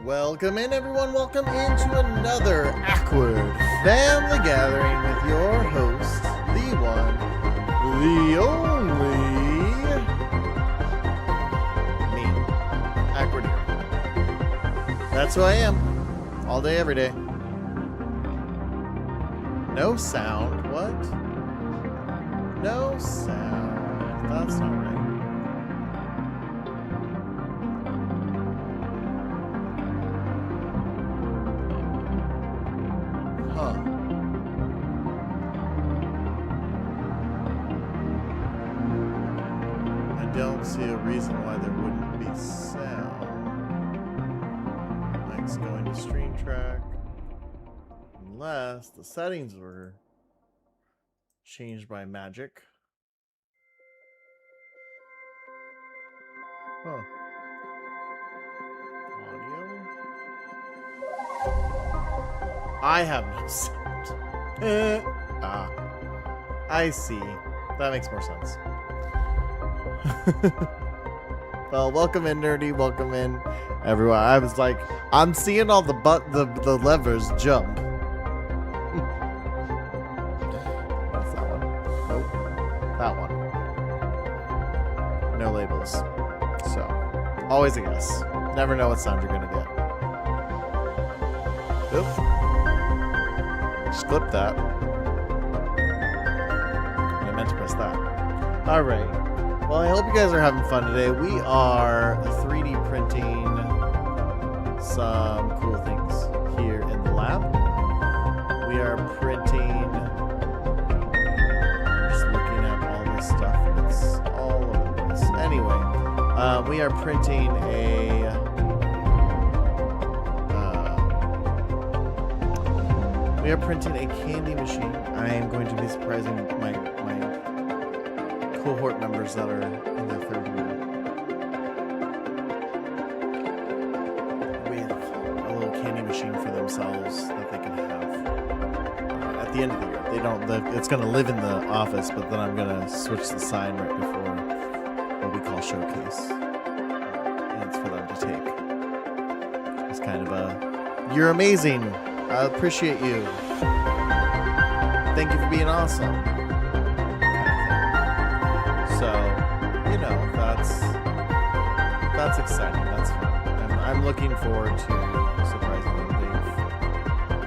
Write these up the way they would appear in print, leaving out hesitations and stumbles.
Welcome in, everyone. Welcome into another awkward family gathering with your host, the one, the only, me, Awkward Hero. That's who I am, all day, every day. No sound. What? No sound. That's not right. Don't see a reason why there wouldn't be sound. Mike's going to stream track. Unless the settings were changed by magic. Huh. Audio? I have no sound. I see. That makes more sense. Well, welcome in, nerdy. Welcome in, everyone. I was like, I'm seeing all the levers jump. That's that one. Nope. That one. No labels. So, always a guess. Never know what sound you're gonna get. Oop. Just clip that. I meant to press that. All right. Well, I hope you guys are having fun today. We are 3D printing some cool things here in the lab. We are printing, just looking at all this stuff, and it's all over the place. Anyway, we are printing a candy machine. I am going to be surprising my cohort members that are in their third year with a little candy machine for themselves that they can have at the end of the year. They don't. It's going to live in the office, but then I'm going to switch the sign right before what we call showcase, and it's for them to take. It's kind of a, you're amazing. I appreciate you. Thank you for being awesome. So, you know, that's exciting. That's fun. I'm looking forward to surprising them.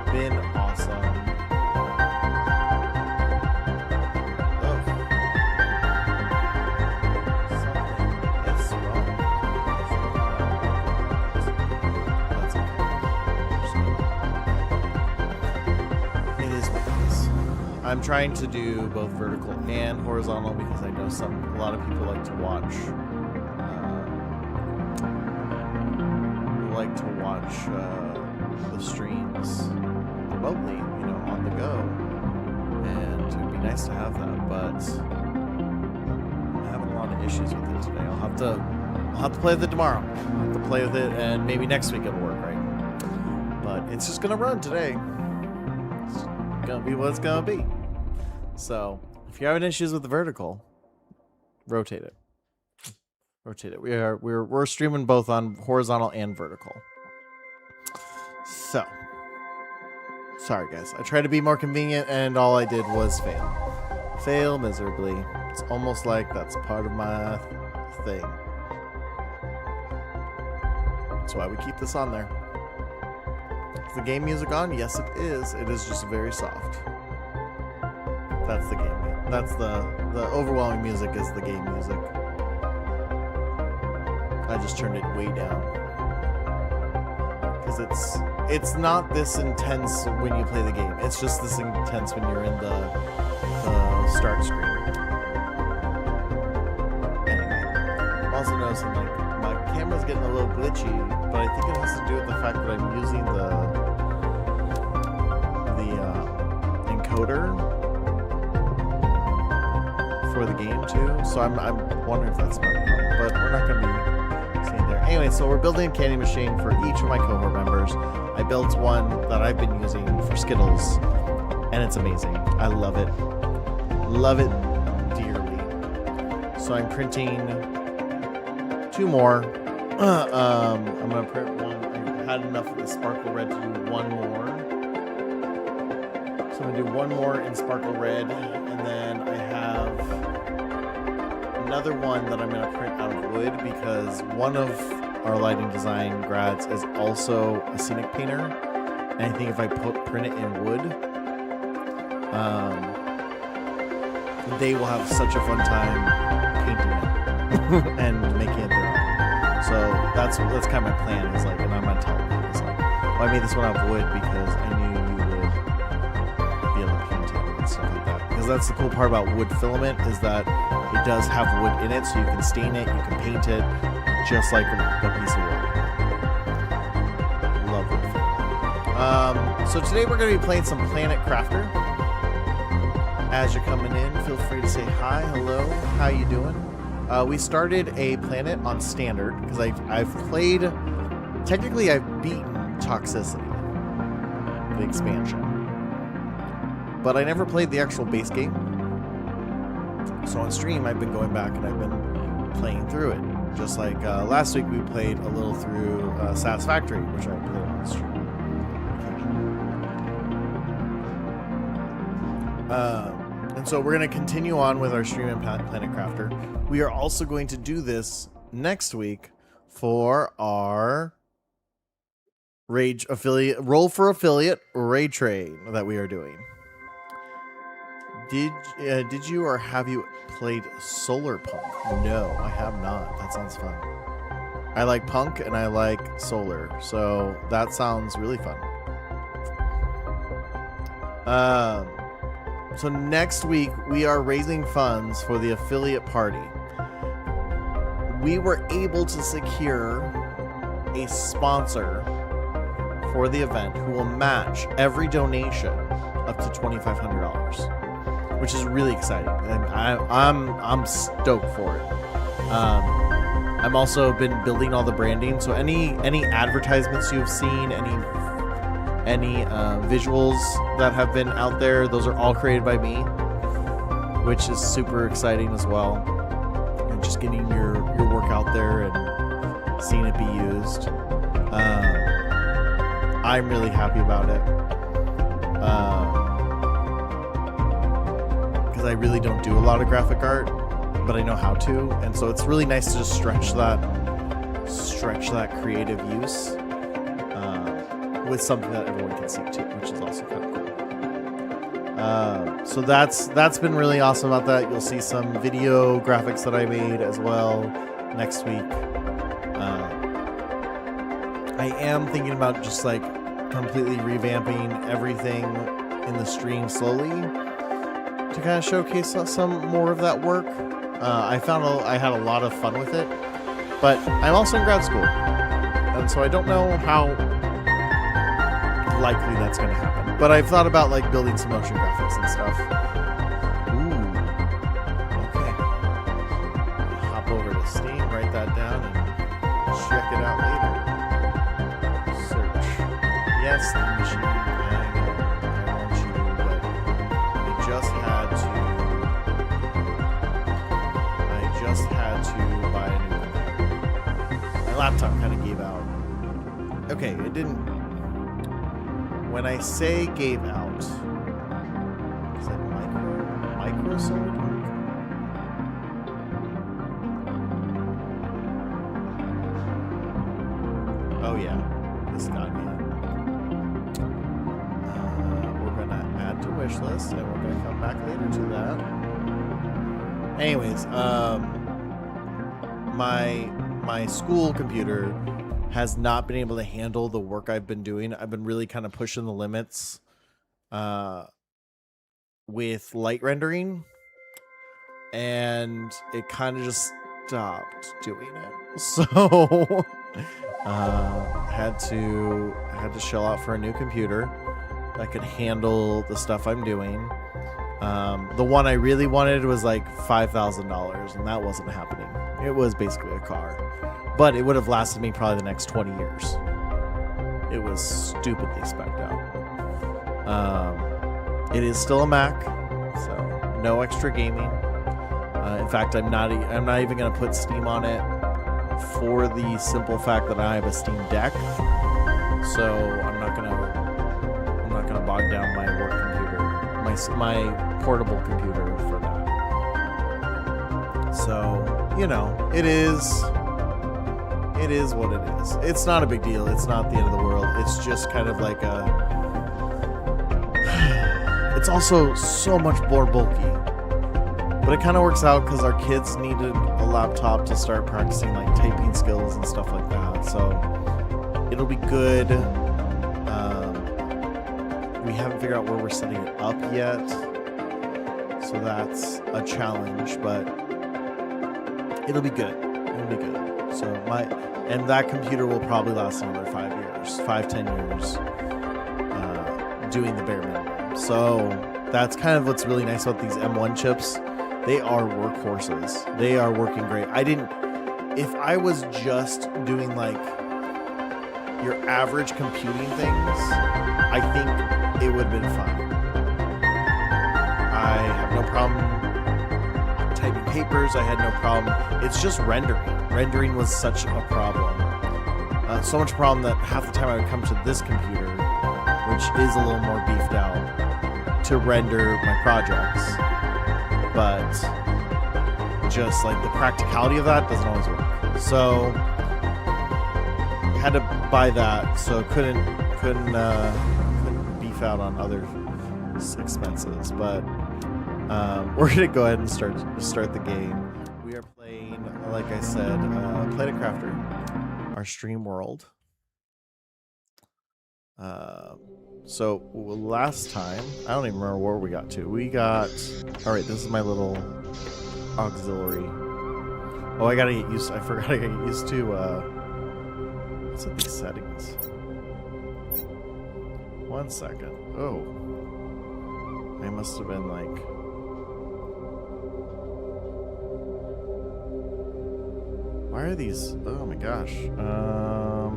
They've been awesome. Oh. Something is wrong. That's okay. It is what it is. I'm trying to do both vertical and horizontal because I know a lot of people like to watch the streams remotely, you know, on the go, and it would be nice to have that, but I'm having a lot of issues with it today. I'll have to play with it tomorrow. I'll have to play with it, and maybe next week it'll work, right? But it's just gonna run today. It's gonna be what it's gonna be. So if you're having issues with the vertical, rotate it. Rotate it. We're streaming both on horizontal and vertical. So, sorry guys. I tried to be more convenient, and all I did was fail. Fail miserably. It's almost like that's part of my thing. That's why we keep this on there. Is the game music on? Yes, it is. It is just very soft. That's the game. That's the overwhelming music is the game music. I just turned it way down because it's not this intense when you play the game. It's just this intense when you're in the start screen. Anyway, I'm also noticing like my camera's getting a little glitchy, but I think it has to do with the fact that I'm using the encoder for the game too, so I'm wondering if that's part of the problem, but we're not going to be seeing there. Anyway, so we're building a candy machine for each of my cohort members. I built one that I've been using for Skittles, and it's amazing. I love it dearly. So I'm printing 2 more. I'm going to print one. had enough of the sparkle red to do one more. So I'm going to do one more in sparkle red, and then I have another one that I'm going to print out of wood because one of our lighting design grads is also a scenic painter, and I think if I print it in wood, they will have such a fun time painting it and making it their own. So that's kind of my plan. Is like, and I'm gonna tell them, it's like, well, I made this one out of wood because I knew you would be able to paint it and stuff like that. Because that's the cool part about wood filament is that it does have wood in it, so you can stain it, you can paint it, just like a piece of wood. Love wood filament. So today we're going to be playing some Planet Crafter. As you're coming in, feel free to say hi, hello, how you doing? We started a planet on standard because I've played, technically I've beaten Toxicity, the expansion, but I never played the actual base game. So on stream I've been going back and I've been playing through it. Just like last week we played a little through Satisfactory, which I played on stream. And so we're going to continue on with our stream in Planet Crafter. We are also going to do this next week for our roll for affiliate raid trade that we are doing. Did you or have you played Solar Punk? No, I have not. That sounds fun. I like punk and I like solar, so that sounds really fun. So next week we are raising funds for the affiliate party. We were able to secure a sponsor for the event who will match every donation up to $2,500, which is really exciting. And I'm stoked for it. I'm also been building all the branding, so any advertisements you've seen, any visuals that have been out there, those are all created by me, which is super exciting as well. And just getting your work out there and seeing it be used. I'm really happy about it. Because I really don't do a lot of graphic art, but I know how to, and so it's really nice to just stretch that creative use with something that everyone can see too, which is also kind of cool. So that's been really awesome about that. You'll see some video graphics that I made as well next week. I am thinking about just like completely revamping everything in the stream slowly to kind of showcase some more of that work. I found I had a lot of fun with it, but I'm also in grad school, and so I don't know how likely that's going to happen. But I've thought about like building some motion graphics and stuff. Ooh, okay. Hop over to Steam, write that down, and check it out later. Search. Yes, the machine. I want you, but I just had to buy a new one. My laptop kind of gave out. Okay, it didn't. When I say gave out, is that micro solar punk? Oh yeah, this got me. We're gonna add to wish list, and we're gonna come back later to that. Anyways, my school computer has not been able to handle the work I've been doing. I've been really kind of pushing the limits with light rendering, and it kind of just stopped doing it. So had to shell out for a new computer that could handle the stuff I'm doing. The one I really wanted was like $5,000, and that wasn't happening. It was basically a car, but it would have lasted me probably the next 20 years. It was stupidly spec'd out. It is still a Mac, so no extra gaming. In fact, I'm not even going to put Steam on it for the simple fact that I have a Steam Deck. So I'm not gonna bog down my work computer, my portable computer for that. So, you know, it is what it is. It's not a big deal. It's not the end of the world. It's just kind of like it's also so much more bulky. But it kind of works out because our kids needed a laptop to start practicing like typing skills and stuff like that. So it'll be good. We haven't figured out where we're setting it up yet. So that's a challenge, but it'll be good. It'll be good. So and that computer will probably last another 10 years, doing the bare minimum. So that's kind of what's really nice about these M1 chips. They are workhorses. They are working great. If I was just doing like your average computing things, I think it would have been fine. I have no problem typing papers. I had no problem. It's just rendering. Rendering was such a problem. So much problem that half the time I would come to this computer, which is a little more beefed out, to render my projects. But just like the practicality of that doesn't always work. So had to buy that, so couldn't beef out on other expenses. But we're gonna go ahead and start the game. We are playing, like I said, Planet Crafter, our stream world. So last time, I don't even remember where we got to. All right, this is my little auxiliary. Oh, I gotta get used. I forgot I gotta get used to what's with these settings. 1 second. Oh, I must have been like. Why are these? Oh my gosh.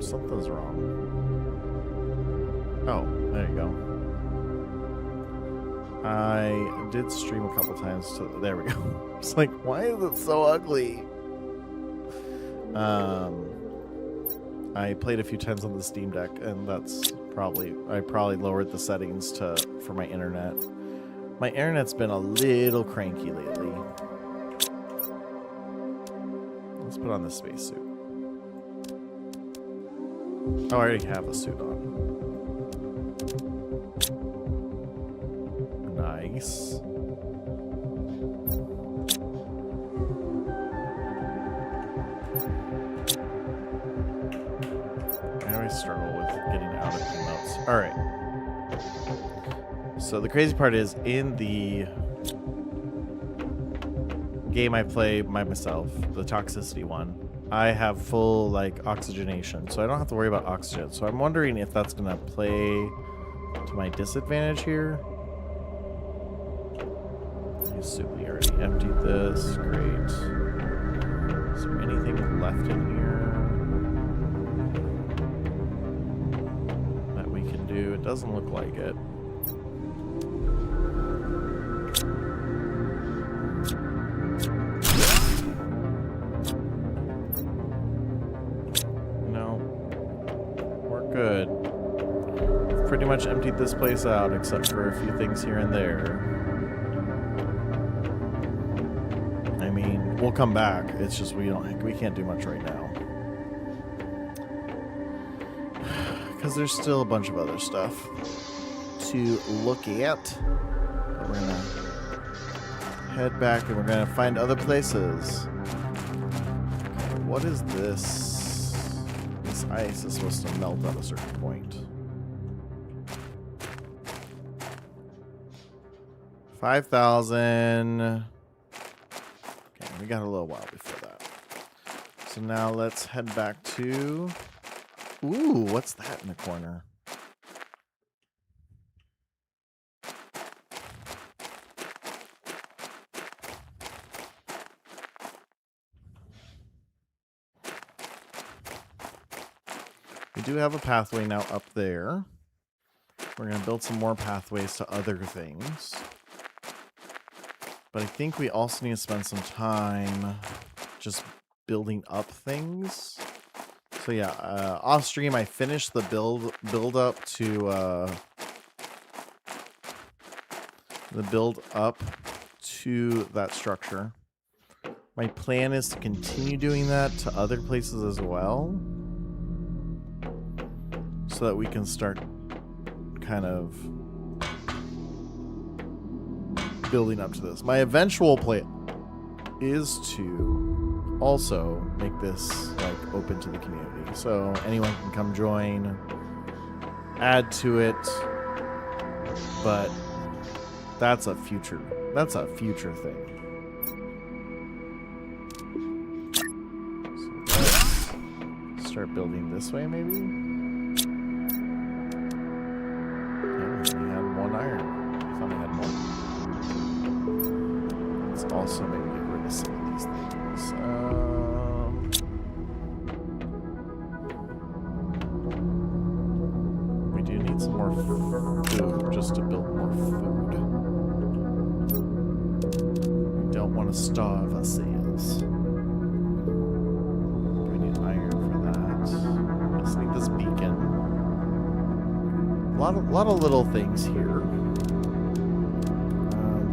Something's wrong. Oh, there you go. I did stream a couple times. There we go. It's like, why is it so ugly? I played a few times on the Steam Deck, and that's I probably lowered the settings for my internet. My internet's been a little cranky lately. Let's put on the spacesuit. Oh, I already have a suit on. Nice. I always struggle with getting out of emotes. All right. So the crazy part is, in the game I play by myself, the toxicity one, I have full like oxygenation, so I don't have to worry about oxygen. So I'm wondering if that's gonna play to my disadvantage here. I assume we already emptied this. Great. Is there anything left in here that we can do? It doesn't look like it. No. We're good. We've pretty much emptied this place out, except for a few things here and there. I mean, we'll come back. It's just we can't do much right now. Because there's still a bunch of other stuff to look at. But we're gonna head back and we're gonna find other places. Okay, what is this? This ice is supposed to melt at a certain point. 5,000. We got a little while before that. So now let's head back to... Ooh, what's that in the corner? We do have a pathway now up there. We're going to build some more pathways to other things. But I think we also need to spend some time just building up things. So yeah, off stream I finished the build up to that structure. My plan is to continue doing that to other places as well, so that we can start kind of building up to this. My eventual plan is to also make this like open to the community, so anyone can come join, add to it. But that's a future thing. So let's start building this way, maybe. Yeah, we only had one iron. I thought I had more. Let's also maybe get rid of some of these things. We do need some more food just to build more food. We don't want to starve ourselves. We need iron for that. Just need this beacon. A lot of little things here.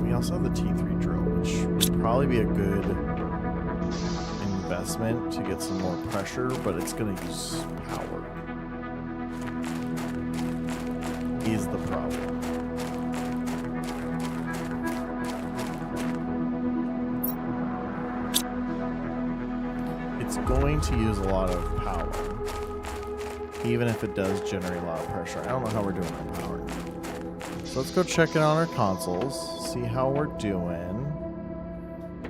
We also have the T3 drill, which would probably be a good investment to get some more pressure, but it's going to use power. Is the problem. It's going to use a lot of power, even if it does generate a lot of pressure. I don't know how we're doing on power. So let's go check in on our consoles, see how we're doing.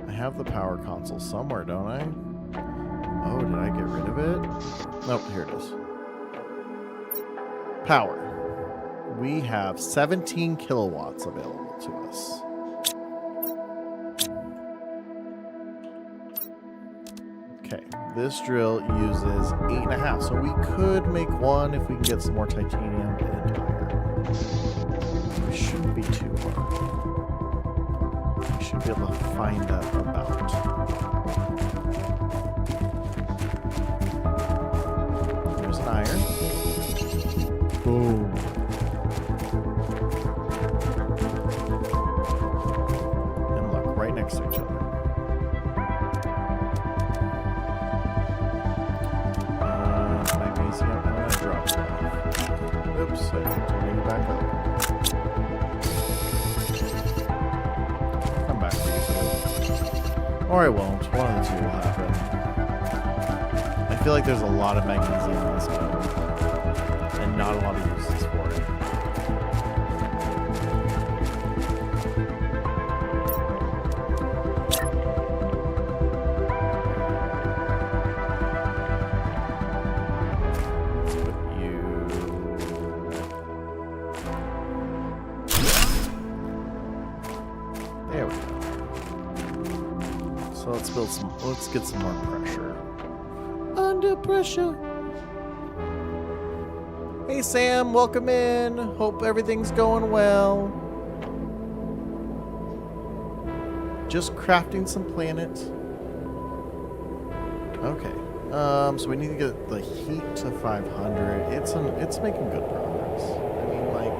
I have the power console somewhere, don't I? Oh, did I get rid of it? Nope, here it is. Power. We have 17 kilowatts available to us. Okay, this drill uses 8.5, so we could make one if we can get some more titanium and iron. It shouldn't be too hard. We should be able to find that about. There's an iron. Boom. Right next to each other. Magnesium, I'm gonna drop it off. Oops, I need to bring it back up. Come back to you two. Or I won't. One of the two will happen. I feel like there's a lot of magnesium in this game, and not a lot of uses for it. There we go. So let's get some more pressure. Under pressure. Hey Sam, welcome in. Hope everything's going well. Just crafting some planet. Okay. So we need to get the heat to 500. It's making good progress. I mean, like,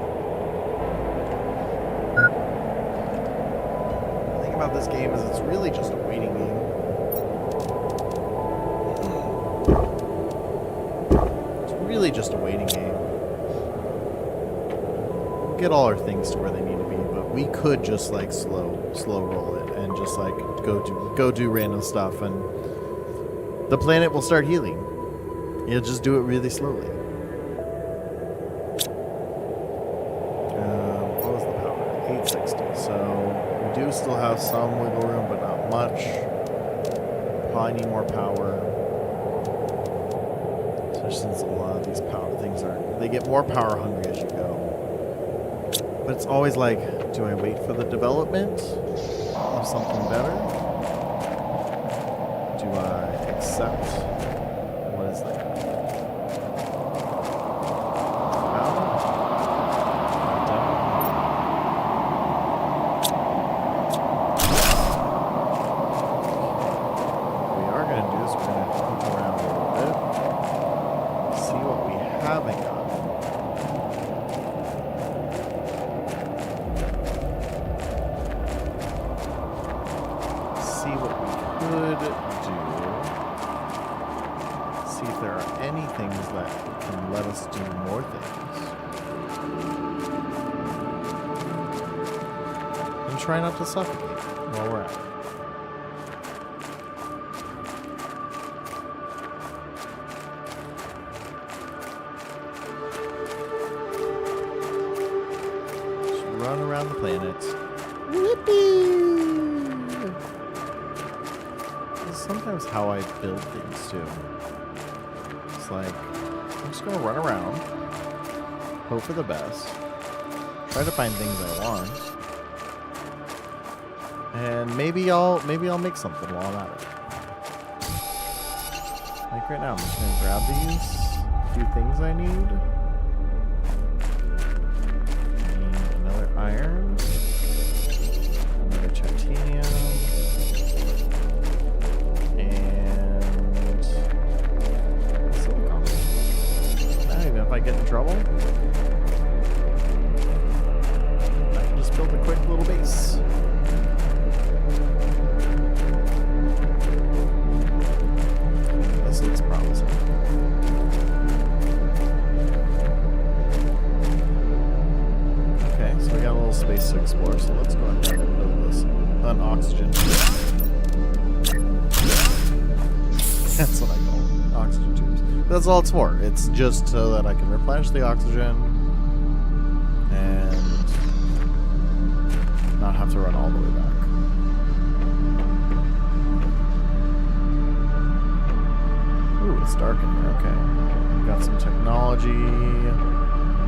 the thing about this game is it's really just a waiting game. It's really just a waiting game. We'll get all our things to where they need to be, but we could just like slow roll it and just like go do random stuff, and the planet will start healing. You'll just do it really slowly. What was the power? 860. So we do still have some wiggle room, but not much. Probably need more power. Especially since a lot of these power things they get more power hungry as you go. But it's always like, do I wait for the development of something better? Do I accept what is there? What we are going to do is we're going to move around a little bit. 500. haven't gotten. See what we could do. See if there are any things that can let us do more things. And try not to suffocate while we're at it. Run around the planet. Yippee! This is sometimes how I build things too. It's like, I'm just gonna run around, hope for the best, try to find things I want, and maybe I'll make something while I'm at it. Like right now, I'm just gonna grab these few things I need. Iron, another titanium, and silicon. Now, even if I get in trouble, I can just build a quick little base. This looks promising. So we got a little space to explore, so let's go ahead and build this. An oxygen tube. That's what I call it. Oxygen tubes. That's all it's for. It's just so that I can replenish the oxygen and not have to run all the way back. Ooh, it's dark in here. Okay. Got some technology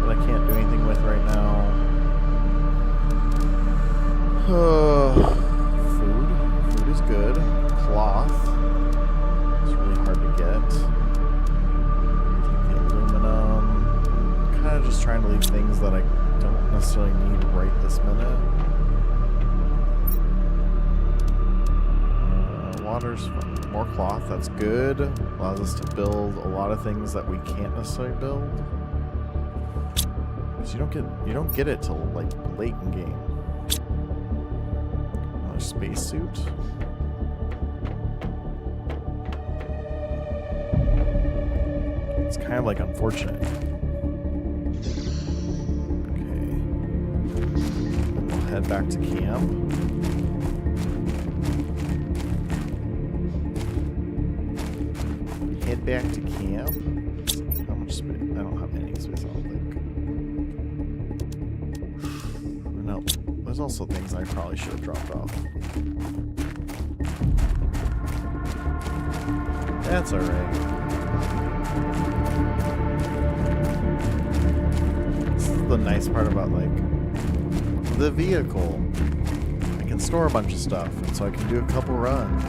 that I can't do anything with right now. Food. Food is good. Cloth. It's really hard to get. Take the aluminum. Kind of just trying to leave things that I don't necessarily need right this minute. Water's fun. More cloth. That's good. Allows us to build a lot of things that we can't necessarily build. Because you don't get it till like late in game. Spacesuit. It's kind of like unfortunate. Okay. We'll head back to camp. Head back to camp. How much space? I don't have any space, I don't think. No. There's also things I probably should have dropped off. That's alright. This is the nice part about, like, the vehicle. I can store a bunch of stuff, and so I can do a couple runs.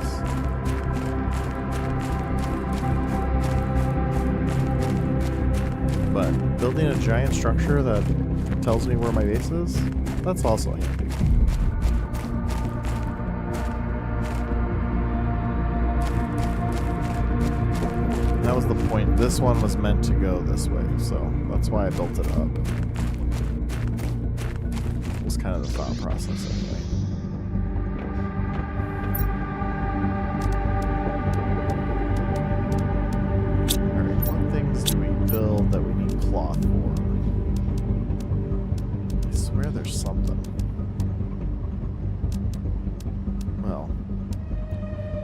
But building a giant structure that tells me where my base is, that's also handy. That was the point. This one was meant to go this way, so that's why I built it up. It was kind of the thought process anyway. Alright, what things do we build that we need cloth for? I swear there's something. Well,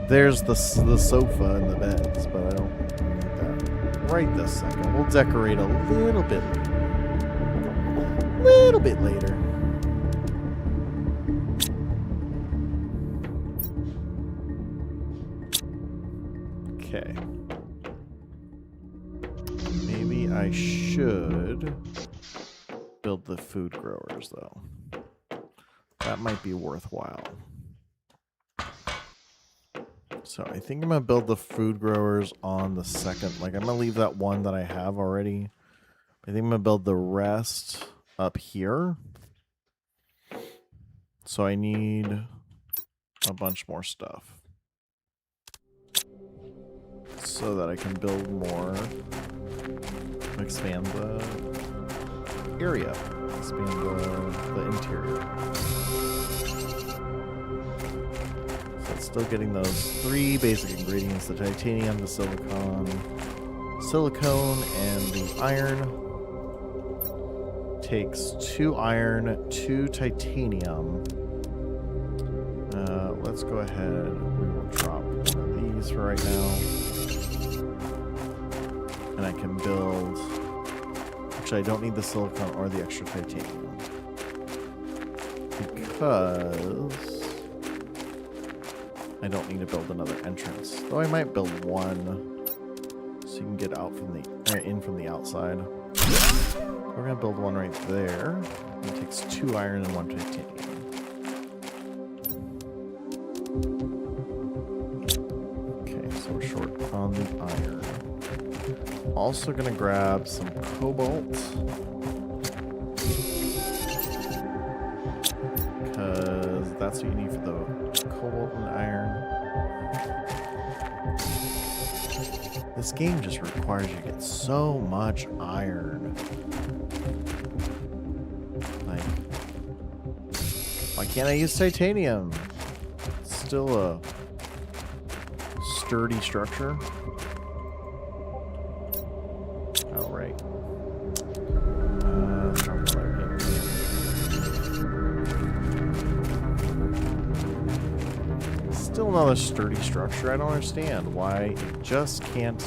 there's the sofa and the beds, but I don't need that right this second. We'll decorate a little bit later. Okay. Maybe I should build the food growers, though. That might be worthwhile. So I think I'm going to build the food growers on the second. Like, I'm going to leave that one that I have already. I think I'm going to build the rest up here. So I need a bunch more stuff. So that I can build more expand the area, expand the interior. So it's still getting those 3 basic ingredients: the titanium, the silicone, and the iron. Takes 2 iron, 2 titanium. Let's go ahead. We will drop one of these for right now. And I can build... Actually, I don't need the silicone or the extra titanium. Because... I don't need to build another entrance. Though I might build one so you can get out from the... in from the outside. We're going to build one right there. It takes 2 iron and 1 titanium. Okay, so we're short on the iron. Also going to grab some cobalt. Because that's what you need for the cobalt and iron. This game just requires you to get so much iron. Like, why can't I use titanium? It's still a sturdy structure. Oh, right. Still another sturdy structure. I don't understand why it just can't.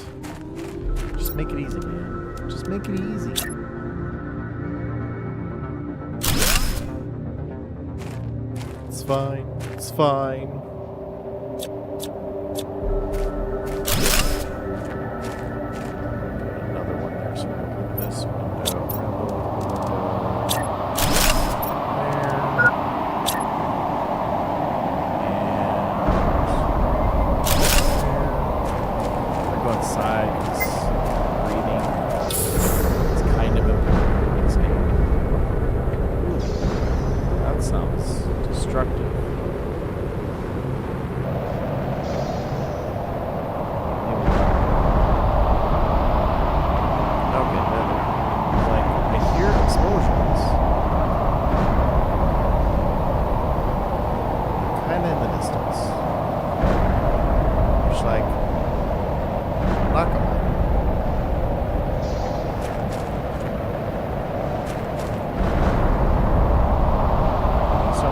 Just make it easy, man. Just make it easy. It's fine. It's fine. Another one there, so we're gonna put this window. Outside, he's breathing. It's kind of important in this game. Ooh, that sounds destructive. Okay, like, I hear explosions. Kind of in the distance. Just like, not gonna lie. So,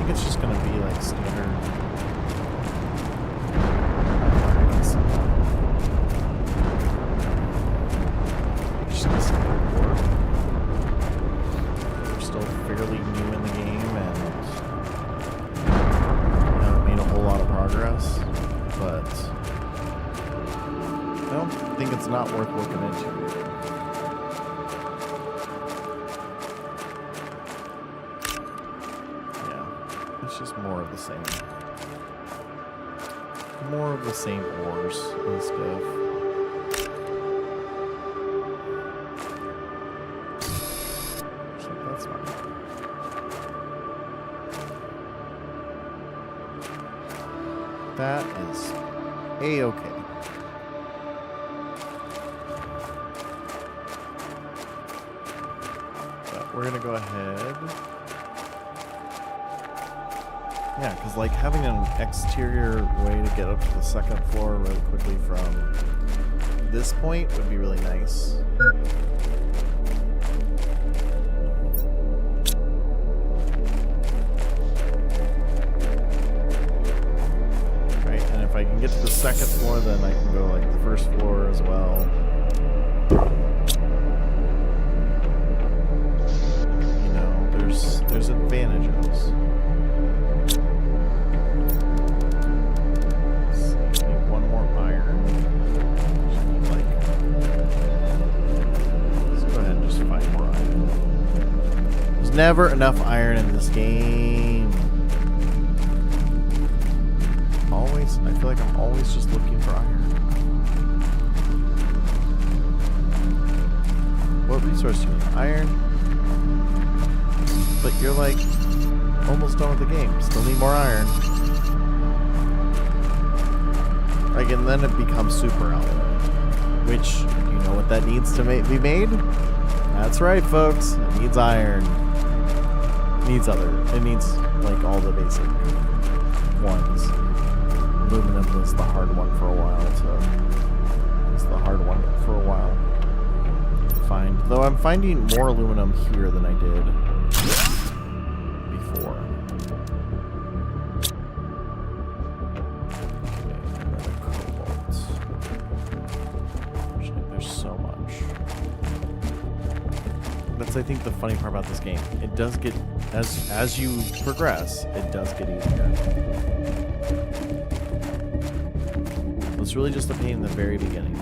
it's just gonna be like standard. Just gonna standard work. We're still fairly new in the game and haven't made a whole lot of progress, but I don't think it's not worth looking into. It's just more of the same. More of the same ores and stuff. So that's fine. That is A-okay. But we're gonna go ahead. Yeah, because like having an exterior way to get up to the 2nd floor really quickly from this point would be really nice. Right, and if I can get to the 2nd floor, then I can go like the 1st floor as well. You know, there's advantages. Never enough iron in this game. All feel like I'm always just looking for iron. What resource do you need? Iron? But you're like almost done with the game. Still need more iron. Like, and then it becomes super element. Which, you know what that needs to be made? That's right, folks. It needs iron. It needs like all the basic ones. Aluminum was the hard one for a while to find. Though I'm finding more aluminum here than I did before. Okay, cobalt. There's so much. That's, I think, the funny part about this game. It does get, as you progress, it does get easier. It's really just a pain in the very beginning.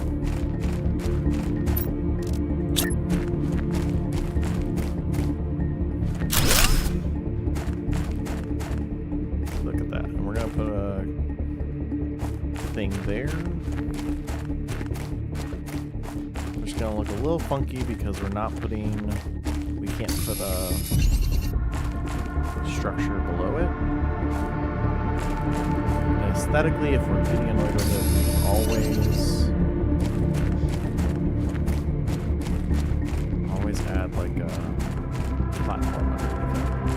Look at that. And we're going to put a thing there. Which is going to look a little funky because we can't put a structure below it. And aesthetically, if we're getting annoyed with it, we can always add like a platform underneath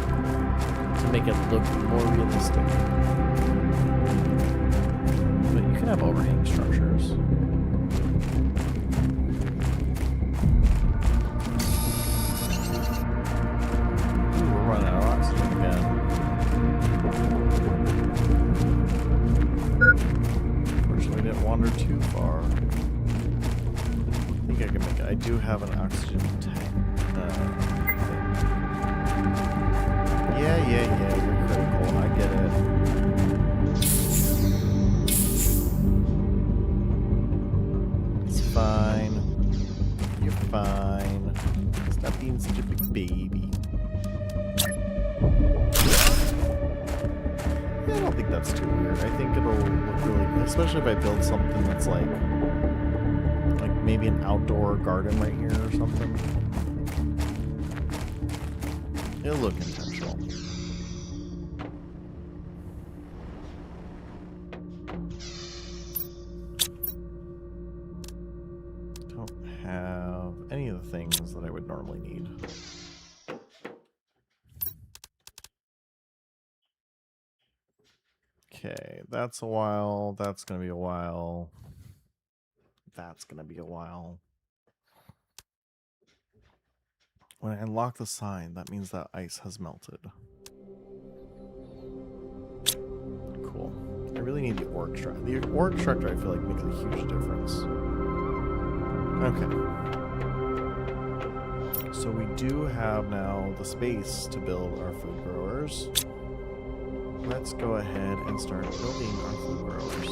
it to make it look more realistic. But you can have overhang structures. Ooh, we're running out of oxygen again. Unfortunately, didn't wander too far. I think I can make it. I do have an oxygen tank. Yeah, you're critical. I get it. It's fine. You're fine. Stop being such a big baby. Yeah, I don't think that's too weird. I think it'll look really good, especially if I build something that's like maybe an outdoor garden right here or something. It'll look intentional. Don't have any of the things that I would normally need. Okay, that's a while. That's gonna be a while. That's gonna be a while. When I unlock the sign, that means that ice has melted. Cool. I really need the org extractor. The org extractor, I feel like, makes a huge difference. Okay. So we do have now the space to build our food growers. Let's go ahead and start building our food growers.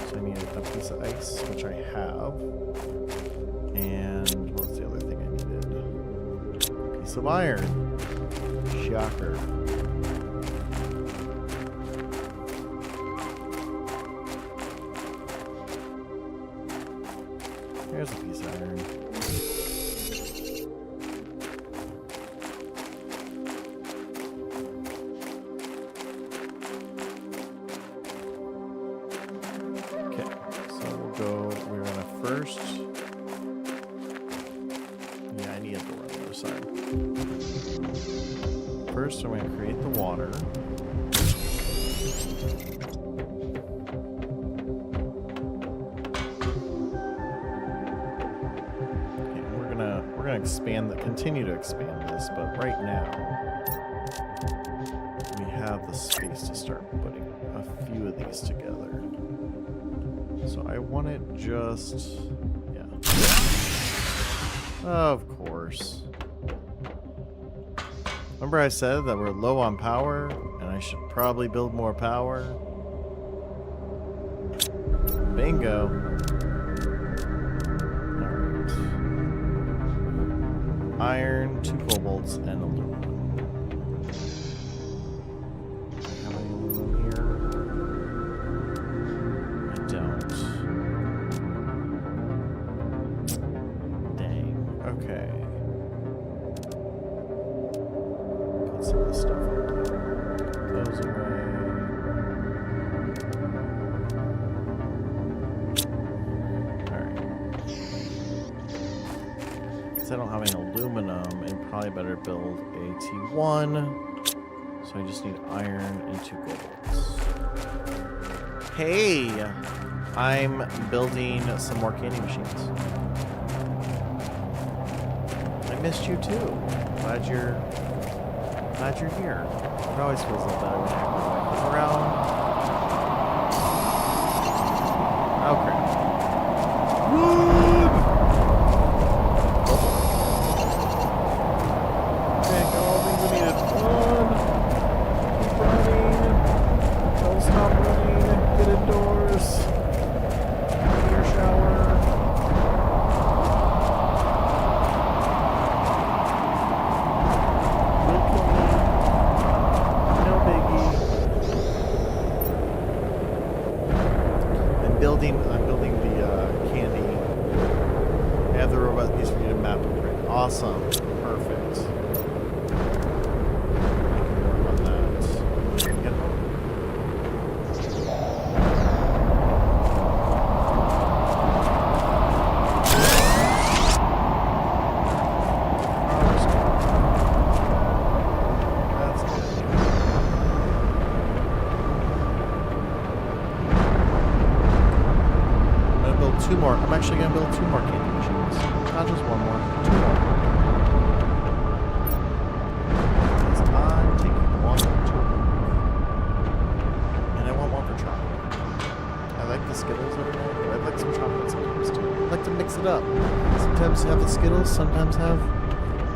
So I need a piece of ice, which I have. And what's the other thing I needed? A piece of iron. Shocker. Here's a piece of iron. First, I'm going to create the water. Okay, we're gonna expand continue to expand this, but right now we have the space to start putting a few of these together. So I want it just, yeah. Of course. Remember I said that we're low on power, and I should probably build more power? Bingo. Alright. Iron, 2 cobalts, and aluminum. How many aluminum here? don't. Dang. Okay. Put some of this stuff on. Those away. Alright. Since I don't have any aluminum, I probably better build a T1. So I just need iron and 2 gold. Hey! I'm building some more candy machines. I missed you too. Glad you're here. It always feels a little better when my wife is around. Oh crap. Okay, got all the things I needed. Run! Keep running! Don't stop running! Get indoors! Get your shower! Don't kill me. No biggie. I'm building the candy. I have the robot piece for you to map and print. Awesome. Perfect. On that. Get home. That's good. I'm gonna build 2 more. I'm actually gonna build 2 more candy machines. Not just 1 more. 2 more. Because I'm taking 1 to work. And I want 1 for chocolate. I like the Skittles every night, but I'd like some chocolate sometimes too. I like to mix it up. Sometimes have the Skittles, sometimes have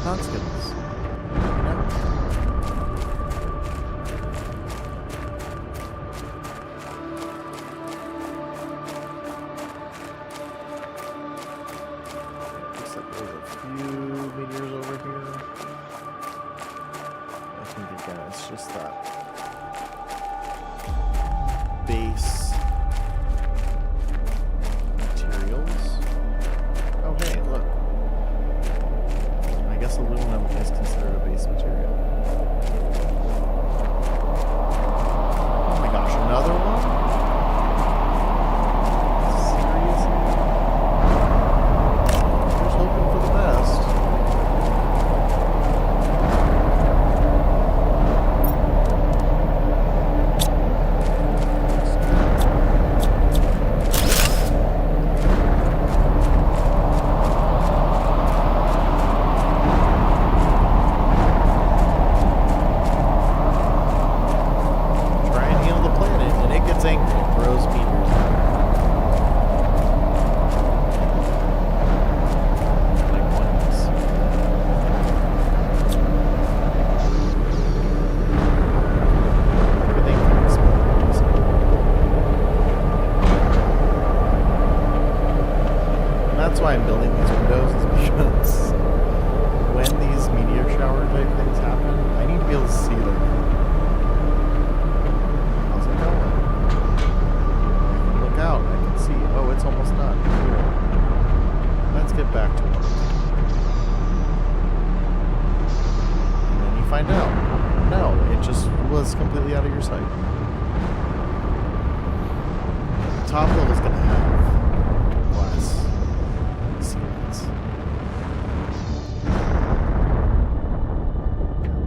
not Skittles. You know? Looks like there's a few meteors over here. I think again it's just that base materials. Oh hey, look. I guess aluminum is considered a base material. Oh my gosh, another one? Seriously? Just hoping for the best. Try and heal the planet, and it gets angry and throws meteors at it. Like one is. Everything explodes. And that's why I'm building these windows, is because when these meteor shower type things happen, I need to be able to see them. How's it going? I can look out. I can see. Oh, it's almost done. Cool. Let's get back to work. And then you find out. No, it just was completely out of your sight. The top level's gonna have glass ceilings.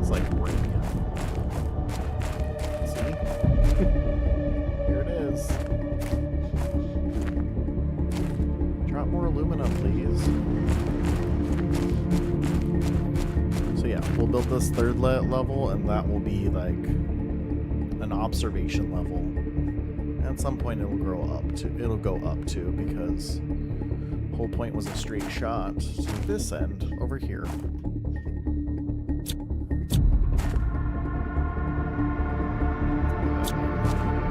It's like rain. See? Here it is. Drop more aluminum, please. So yeah, we'll build this 3rd level, and that will be like an observation level. At some point, it'll go up to because the whole point was a straight shot to this end over here.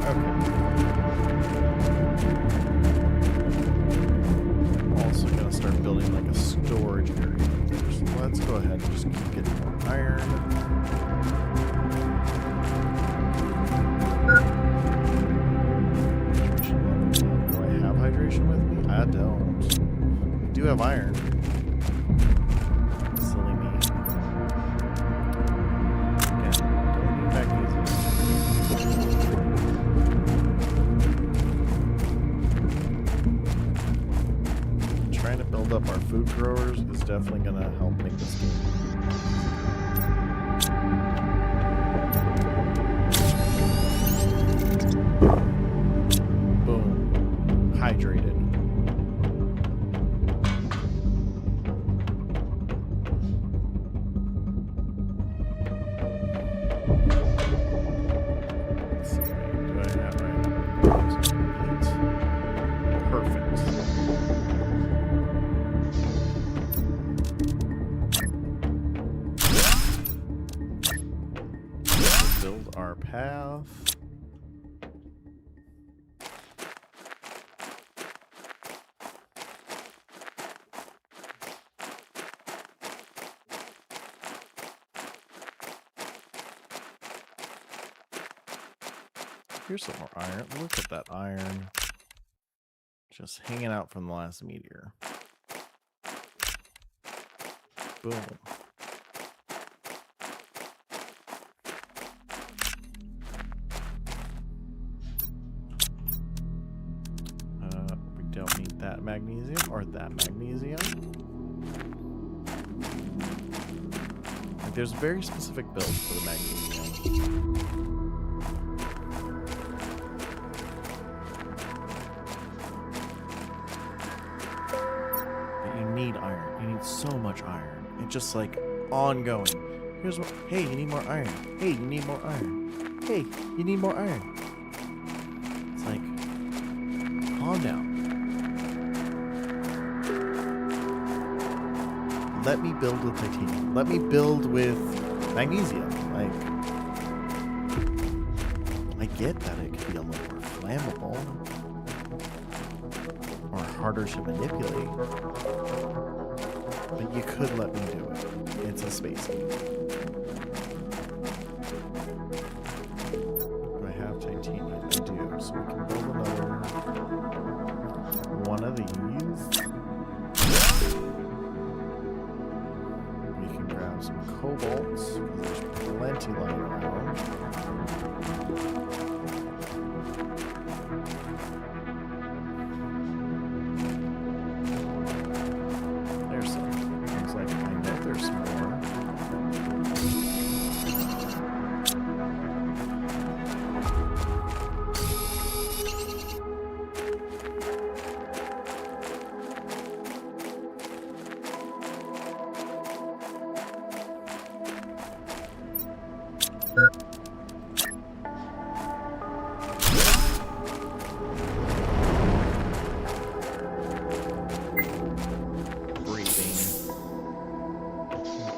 Okay. Also gonna start building like a storage area. So let's go ahead and just keep getting more iron. Nutrition level. don't. I do have iron. Silly me. Again, don't need magnesium. Trying to build up our food growers is definitely going to help make this game. Boom. Hydrated. Let's see, do I have right? Perfect. Build our path. Here's some more iron. Look at that iron. Just hanging out from the last meteor. Boom. We don't need that magnesium or that magnesium. Like, there's very specific builds for the magnesium. Need iron. You need so much iron. It's just like ongoing. Here's what. Hey, you need more iron. Hey, you need more iron. Hey, you need more iron. It's like, calm down. Let me build with titanium. Let me build with magnesium. Like, I get that it could be a little more flammable or harder to manipulate. But you could let me do it. It's a space game. Do I have titanium? I do. So we can build another one of these. We can grab some cobalts. There's plenty lying around.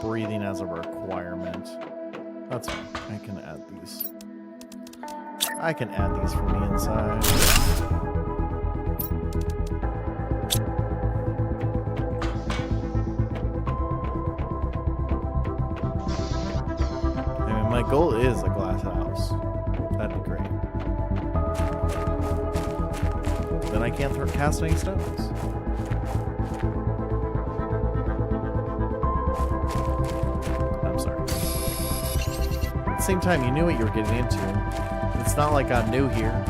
Breathing as a requirement. That's fine. I can add these. I can add these from the inside. I mean, my goal is a glass house. That'd be great. Then I can't cast any stones. Same time, you knew what you were getting into. It's not like I'm new here.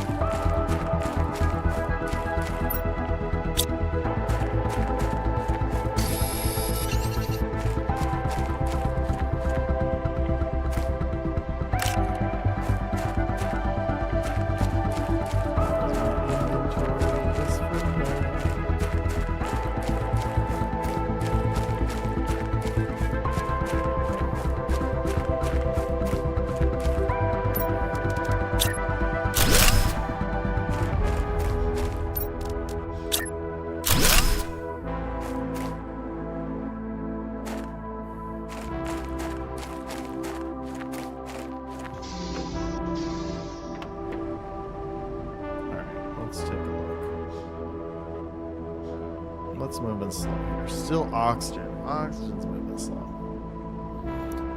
Let's move in slow here. Still oxygen. Oxygen's moving slow.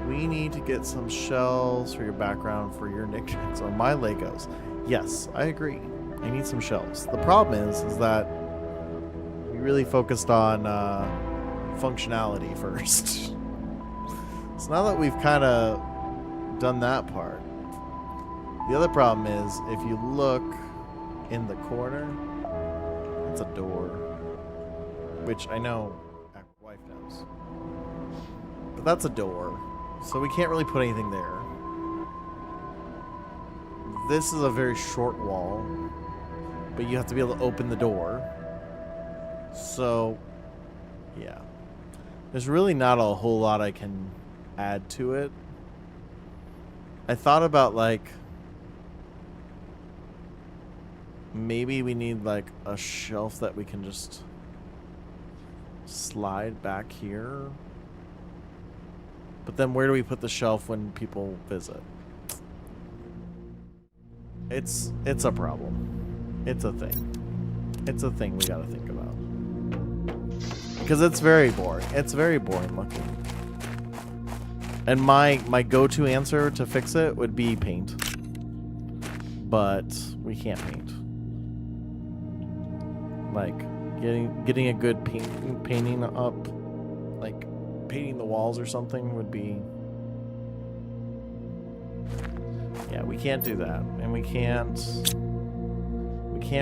We need to get some shells for your background for your nicknames or my Legos. Yes, I agree. I need some shells. The problem is that really focused on functionality first. So now that we've kind of done that part, the other problem is if you look in the corner, it's a door, which I know my wife knows, but that's a door, so we can't really put anything there. This is a very short wall, but you have to be able to open the door. So, yeah. There's really not a whole lot I can add to it. I thought about, like, maybe we need, like, a shelf that we can just slide back here. But then where do we put the shelf when people visit? It's a problem. It's a thing. It's a thing we gotta think about. Because it's very boring. It's very boring looking. And my go-to answer to fix it would be paint. But we can't paint. Like, getting a good painting up, like painting the walls or something would be... Yeah, we can't do that, and we can't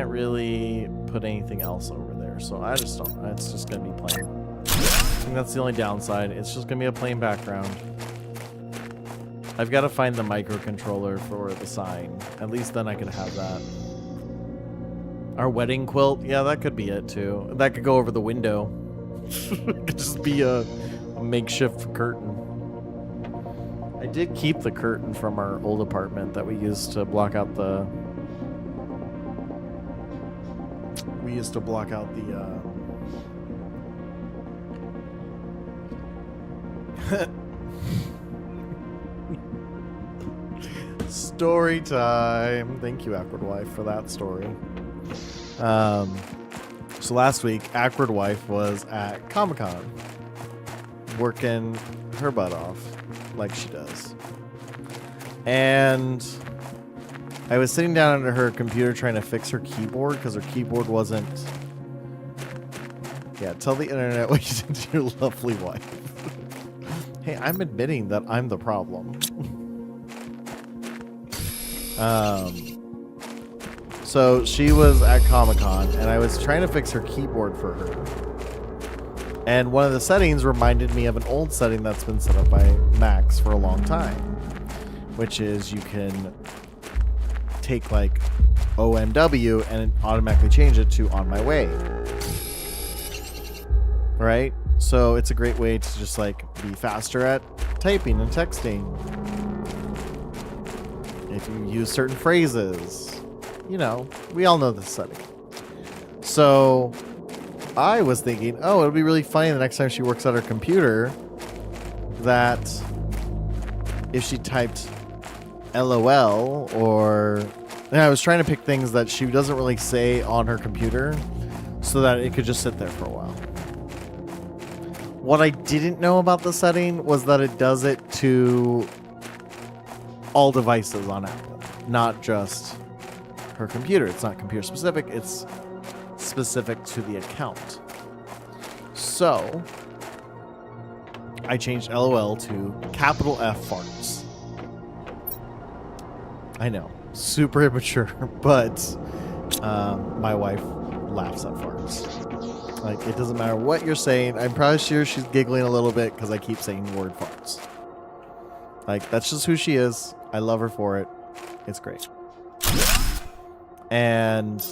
really put anything else over there. So I just don't. It's just gonna be plain. I think that's the only downside. It's just gonna be a plain background. I've got to find the microcontroller for the sign. At least then I could have that. Our wedding quilt, yeah, that could be it too. That could go over the window. It could just be a makeshift curtain. I did keep the curtain from our old apartment that we used to block out the... We used to block out the... Story time. Thank you, Awkward Wife, for that story. So last week, Awkward Wife was at Comic-Con working her butt off. Like she does. And I was sitting down at her computer trying to fix her keyboard because her keyboard wasn't... Yeah, tell the internet what you did to your lovely wife. Hey, I'm admitting that I'm the problem. So she was at Comic-Con and I was trying to fix her keyboard for her. And one of the settings reminded me of an old setting that's been set up by Max for a long time, which is you can take like OMW and automatically change it to on my way. Right? So it's a great way to just like be faster at typing and texting. If you use certain phrases, you know, we all know this setting. So I was thinking, oh, it'll be really funny the next time she works at her computer that if she typed LOL or... And I was trying to pick things that she doesn't really say on her computer so that it could just sit there for a while. What I didn't know about the setting was that it does it to all devices on Apple, not just her computer. It's not computer specific, it's specific to the account. So I changed LOL to capital F farts. I know, super immature, but my wife laughs at farts. Like, it doesn't matter what you're saying. I'm probably sure she's giggling a little bit because I keep saying the word farts. Like, that's just who she is. I love her for it. It's great. And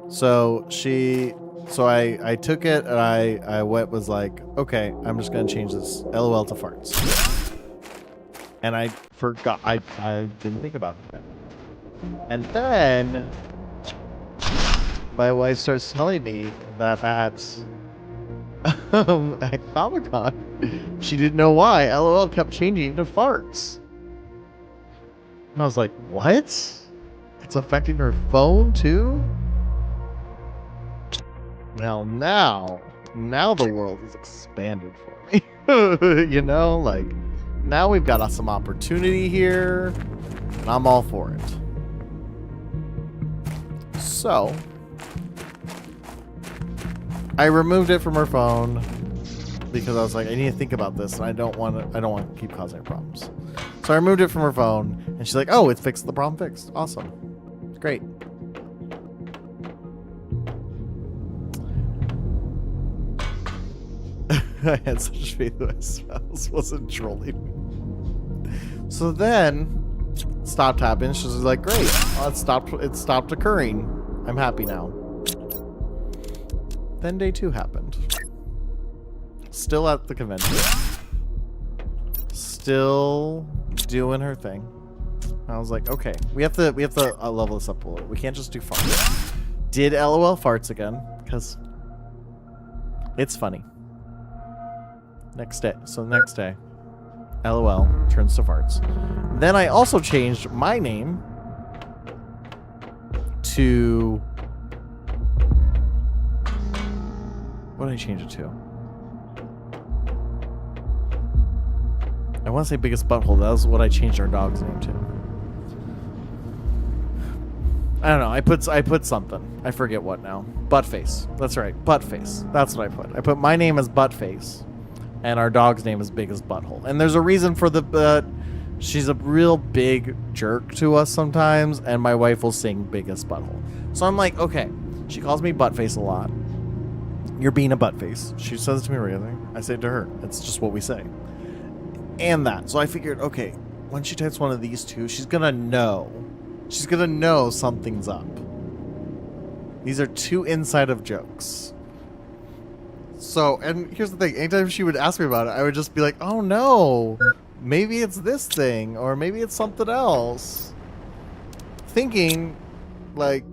so I took it and I was like, okay, I'm just gonna change this LOL to farts. And I forgot, I didn't think about that. And then my wife starts telling me that at Comic-Con, she didn't know why LOL kept changing to farts. And I was like, what? It's affecting her phone too? Well, now the world is expanded for me. You know, like, now we've got some opportunity here, and I'm all for it. So, I removed it from her phone because I was like, I need to think about this, and I don't want to keep causing her problems. So I removed it from her phone, and she's like, "Oh, it's fixed. The problem fixed. Awesome, great." I had such faith that my spouse wasn't trolling me. So then, it stopped happening. She was like, "Great, it stopped occurring. I'm happy now." Then day 2 happened. Still at the convention. Still doing her thing. I was like, okay, we have to level this up a little. We can't just do farts. Did LOL farts again because it's funny. Next day, LOL turns to farts. Then I also changed my name to. What did I change it to? I want to say biggest butthole. That was what I changed our dog's name to. I don't know. I put something. I forget what now. Buttface. That's right. Buttface. That's what I put. I put my name as Buttface, and our dog's name is Biggest Butthole. And there's a reason for the. She's a real big jerk to us sometimes, and my wife will sing Biggest Butthole. So I'm like, okay. She calls me Buttface a lot. You're being a buttface. She says it to me regularly. I say it to her. It's just what we say. And that. So I figured, okay, when she types one of these two, she's gonna know. She's gonna know something's up. These are 2 inside of jokes. So, and here's the thing. Anytime she would ask me about it, I would just be like, oh no, maybe it's this thing, or maybe it's something else. Thinking, like,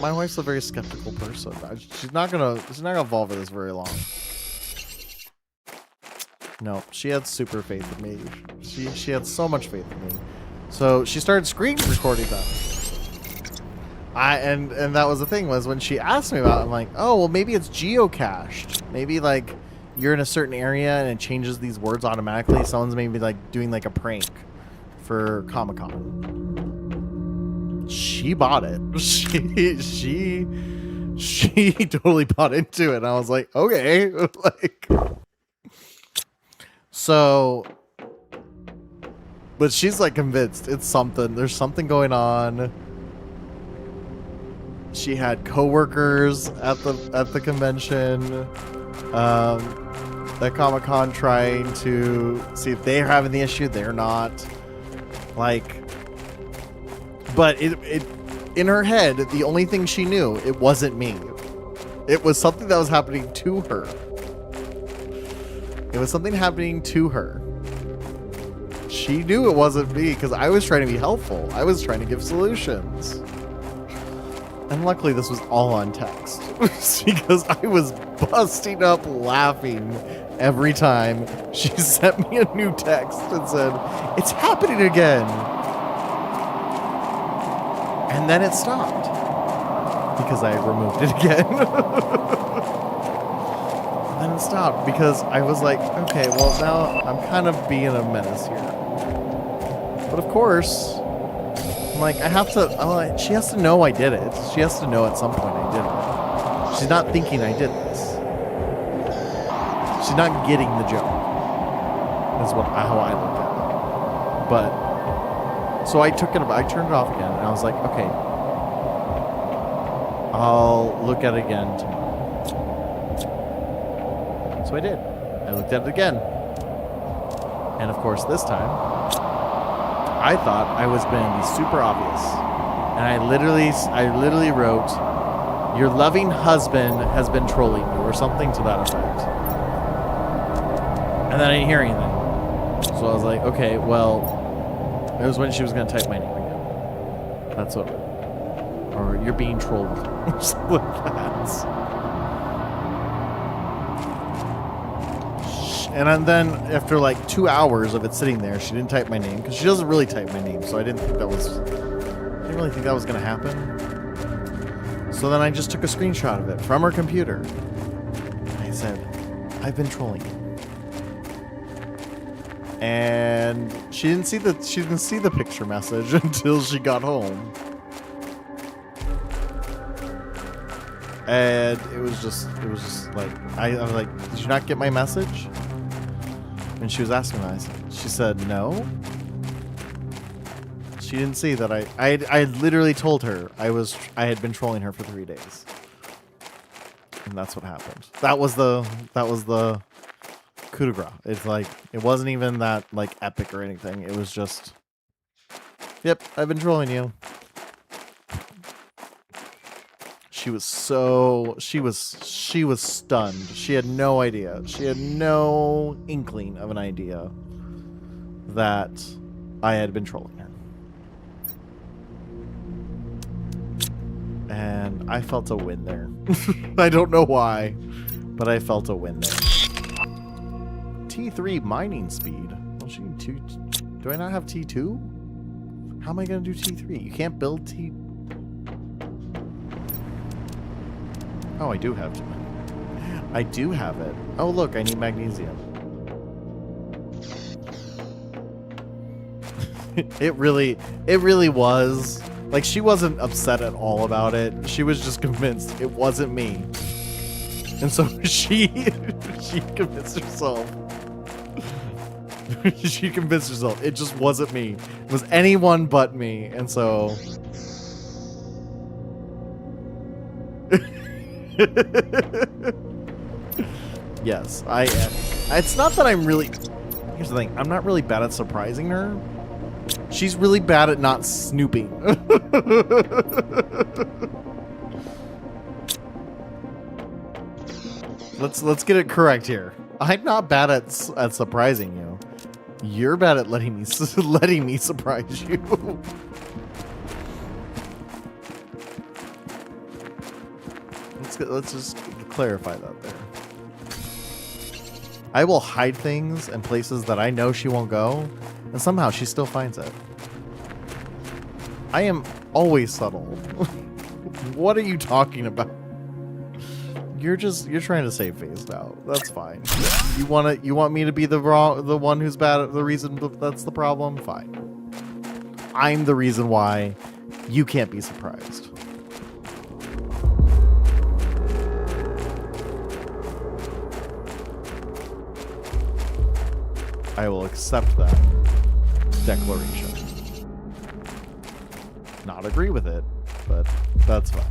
my wife's a very skeptical person. She's not gonna evolve with this very long. No, she had super faith in me. She had so much faith in me. So she started screen recording them. And that was the thing, was when she asked me about it, I'm like, oh well, maybe it's geocached. Maybe like you're in a certain area and it changes these words automatically. Someone's maybe like doing like a prank for Comic-Con. She bought it. She totally bought into it. And I was like, okay. Like, so, but she's like convinced it's something. There's something going on. She had coworkers at the convention, at Comic-Con, trying to see if they're having the issue. They're not. Like, but it in her head, the only thing she knew, it wasn't me. It was something that was happening to her. It was something happening to her. She knew it wasn't me because I was trying to be helpful. I was trying to give solutions. And luckily this was all on text because I was busting up laughing every time she sent me a new text and said, "It's happening again." And then it stopped because I removed it again. And then it stopped because I was like, okay, well now I'm kind of being a menace here. But of course, I'm like, she has to know I did it. She has to know at some point I did it. She's not thinking I did this. She's not getting the joke. That's how I look at it. But so I turned it off again, and I was like, okay, I'll look at it again tomorrow. So I did. I looked at it again. And of course, this time, I thought I was going to be super obvious. And I literally wrote, "Your loving husband has been trolling you," or something to that effect. And then I didn't hear anything. So I was like, okay, well, it was when she was going to type my name again. That's what. Or "You're being trolled." Something like that. And then after like 2 hours of it sitting there, she didn't type my name because she doesn't really type my name. So I didn't really think that was going to happen. So then I just took a screenshot of it from her computer. I said, "I've been trolling you." And she didn't see the picture message until she got home. And it was just like, I was like, did you not get my message? And she was asking me, she said, no. She didn't see that I literally told her I had been trolling her for 3 days. And that's what happened. That was the coup de grace. It's like, it wasn't even that like epic or anything. It was just, yep, I've been trolling you. She was stunned. She had no idea. She had no inkling of an idea that I had been trolling her. And I felt a win there. I don't know why, but I felt a win there. T3 mining speed. Well, she need two. Do I not have T2? How am I going to do T3? You can't build T. Oh, I do have to. I do have it. Oh, look, I need magnesium. It really was. Like, she wasn't upset at all about it. She was just convinced it wasn't me. And so she convinced herself. She convinced herself it just wasn't me. It was anyone but me. And so... Yes, I am. It's not that I'm really... Here's the thing. I'm not really bad at surprising her. She's really bad at not snooping. Let's get it correct here. I'm not bad at surprising you. You're bad at letting me surprise you. Let's just clarify that there. I will hide things in places that I know she won't go, and somehow she still finds it. I am always subtle. What are you talking about? You're trying to save face now. That's fine. You want me to be the one who's bad at the reason that's the problem? Fine. I'm the reason why you can't be surprised. I will accept that declaration. Not agree with it, but that's fine.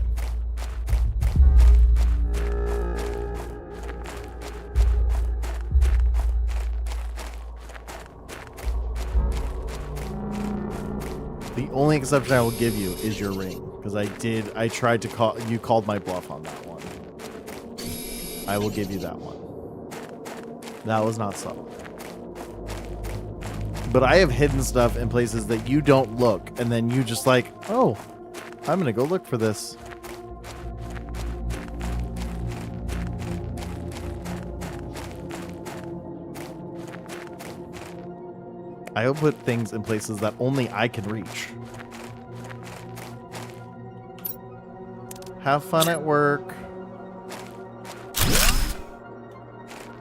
The only exception I will give you is your ring, because I tried to call, you called my bluff on that one. I will give you that one. That was not subtle. But I have hidden stuff in places that you don't look, and then you just like, oh, I'm gonna go look for this. I will put things in places that only I can reach. Have fun at work.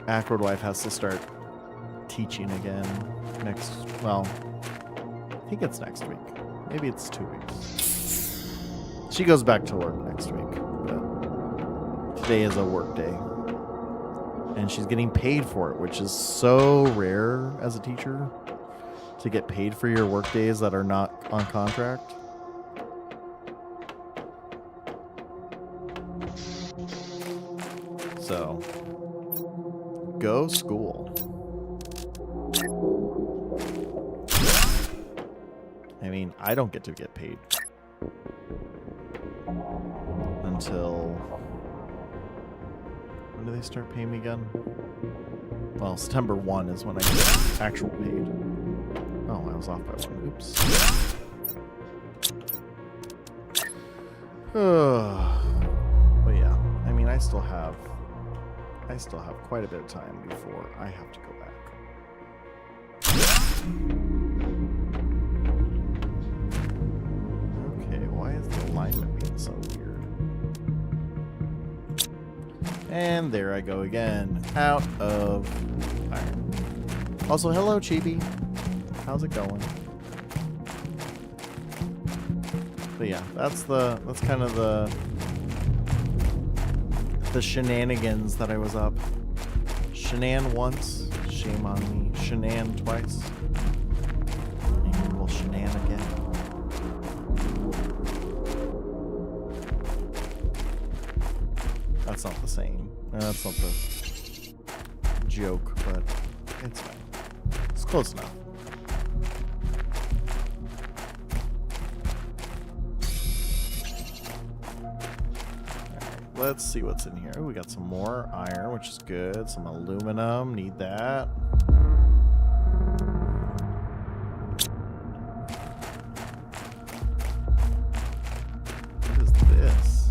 Acrid Wife has to start teaching again well, I think it's next week. Maybe it's 2 weeks. She goes back to work next week, but today is a work day. And she's getting paid for it, which is so rare as a teacher to get paid for your work days that are not on contract. So, go school. I mean, I don't get to get paid until... When do they start paying me again? Well, September 1 is when I get actual paid. Oh, I was off by 1. Oops. But yeah, I mean, I still have quite a bit of time before I have to go back. Okay, why is the alignment being so weird? And there I go again, out of iron. Also, hello, Chibi. How's it going? But yeah, that's kind of the the shenanigans that I was up. Shenan once, shame on me. Shenan twice. Maybe we'll shenan again. That's not the same. That's not the joke, but it's fine. It's close enough. Let's see what's in here. We got some more iron, which is good. Some aluminum. Need that. What is this?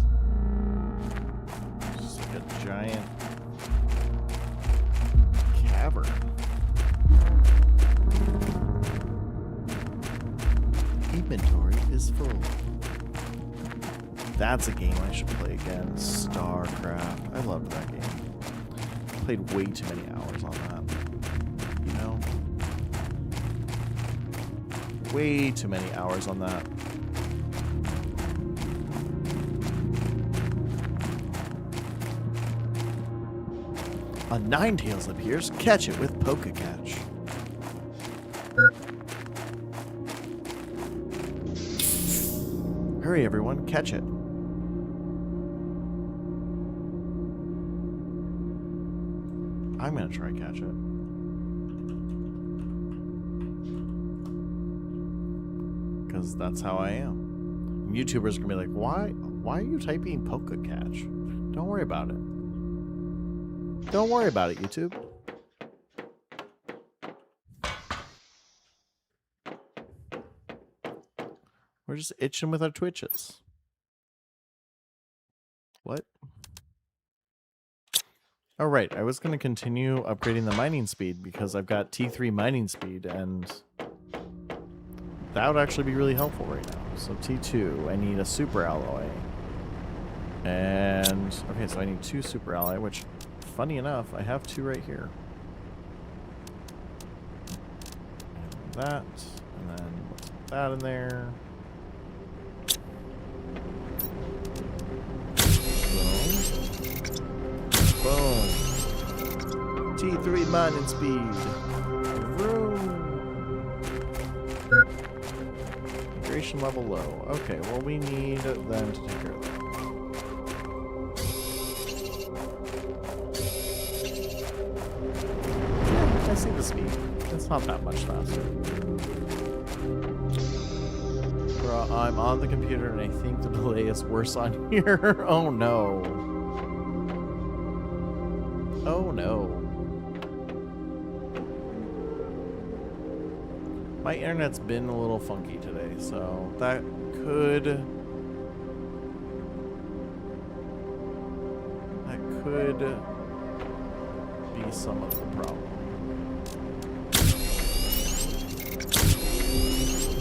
It's just like a giant cavern. Inventory is full. That's a game I should play again. StarCraft. I loved that game. Played way too many hours on that. You know? Way too many hours on that. A Ninetales appears. Catch it with Poke Catch. Hurry, everyone. Catch it. I'm gonna try catch it. Because that's how I am. YouTubers are gonna be like, why are you typing Poke Catch? Don't worry about it. Don't worry about it, YouTube. We're just itching with our Twitches. What? Oh, right. I was going to continue upgrading the mining speed because I've got T3 mining speed, and that would actually be really helpful right now. So T2, I need a super alloy. And, okay, so I need 2 super alloy, which, funny enough, I have 2 right here. And that, and then let's put that in there. Boom. T3 mining speed. Vroom. Hydration level low. Okay, well we need them to take care of that. Yeah, I see the speed. It's not that much faster. Bro, I'm on the computer and I think the delay is worse on here. Oh no. Oh no. My internet's been a little funky today, so that could be some of the problem.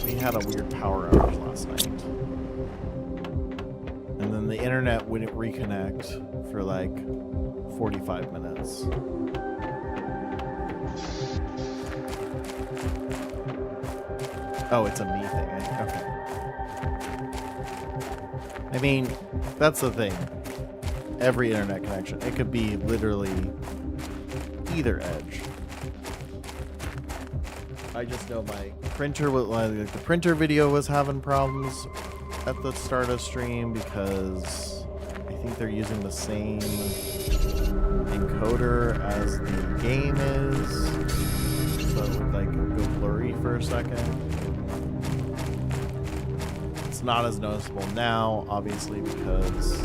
We had a weird power outage last night. And then the internet wouldn't reconnect for like 45 minutes. Oh, it's a me thing. Okay. I mean, that's the thing. Every internet connection, it could be literally either edge. I just know my printer, like the printer video was having problems at the start of stream because I think they're using the same encoder as the game is, so it would like go blurry for a second. It's not as noticeable now, obviously, because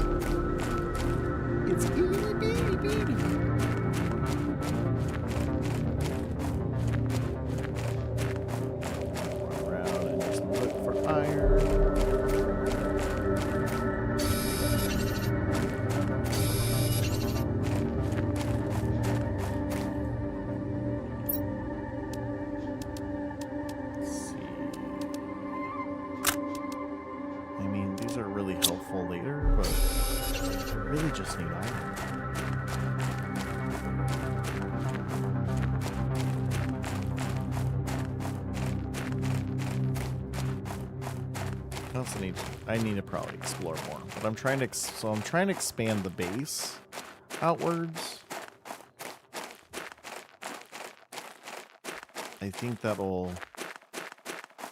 it's itty bitty bitty. Around and just look for iron. Just need iron. I need to probably explore more, but I'm trying to expand the base outwards. I think that'll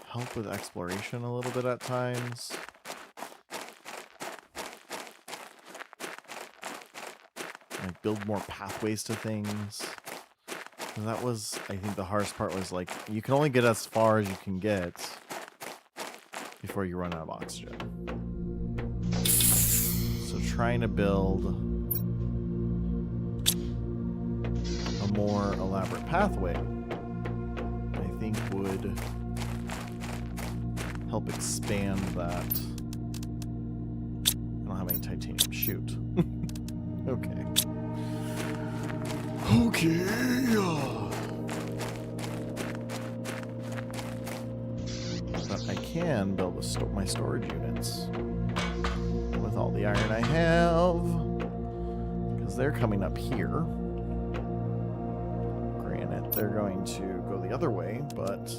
help with exploration a little bit at times. Like build more pathways to things. And that was, I think the hardest part was like, you can only get as far as you can get before you run out of oxygen. So trying to build a more elaborate pathway, I think would help expand that. I don't have any titanium. Shoot. Okay. Okay. But I can build my storage units with all the iron I have, because they're coming up here. Granted, they're going to go the other way, but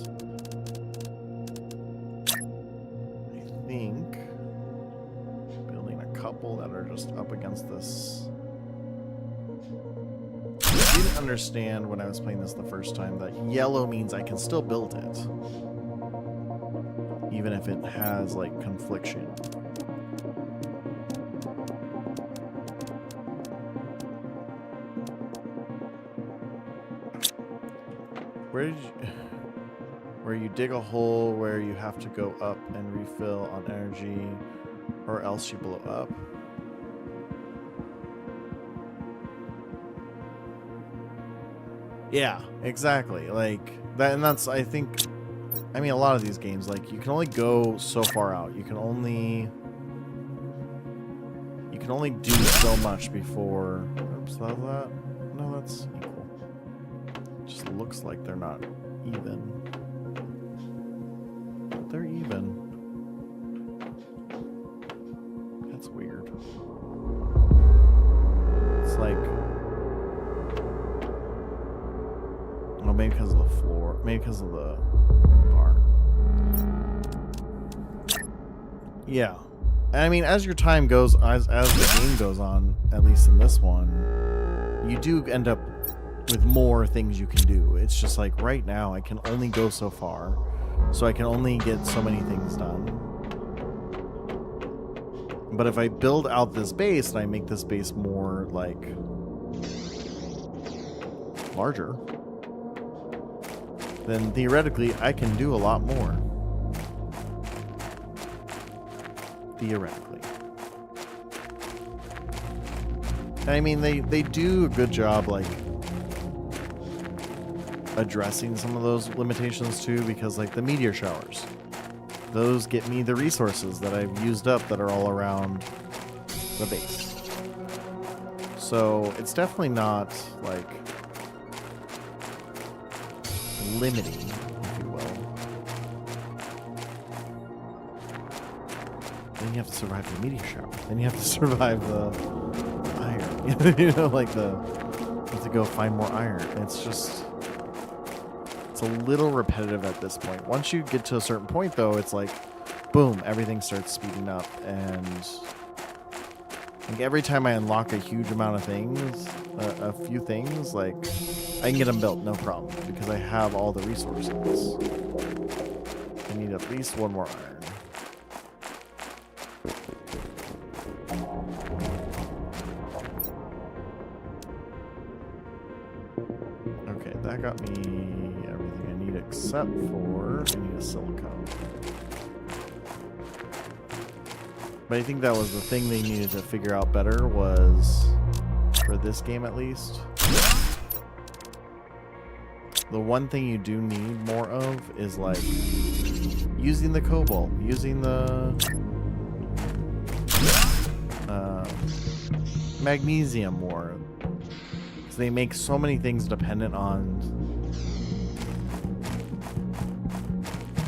I think building a couple that are just up against this. I didn't understand when I was playing this the first time that yellow means I can still build it, even if it has like confliction. Where you dig a hole where you have to go up and refill on energy, or else you blow up. Yeah, exactly. Like that, and that's, I think, I mean, a lot of these games, like, you can only go so far out. You can only do so much before. Oops, that? No, that's equal. It just looks like they're not even. But they're even. That's weird. It's like, oh, maybe because of the floor. Maybe because of the bar. Yeah. I mean, as your time goes, as the game goes on, at least in this one, you do end up with more things you can do. It's just like right now I can only go so far, so I can only get so many things done. But if I build out this base and I make this base more like larger, then theoretically I can do a lot more. Theoretically. I mean, they do a good job, like, addressing some of those limitations too, because like the meteor showers, those get me the resources that I've used up that are all around the base. So it's definitely not like limiting, if you will. Then you have to survive the meteor shower. Then you have to survive the iron. You know, like you have to go find more iron. It's just, it's a little repetitive at this point. Once you get to a certain point, though, it's like, boom, everything starts speeding up. And like every time I unlock a huge amount of things, a few things, like I can get them built, no problem, because I have all the resources. I need at least one more iron. Okay, that got me everything I need except for I need a silicone. But I think that was the thing they needed to figure out better, was, for this game at least, the one thing you do need more of is like using the cobalt, using the magnesium more, because they make so many things dependent on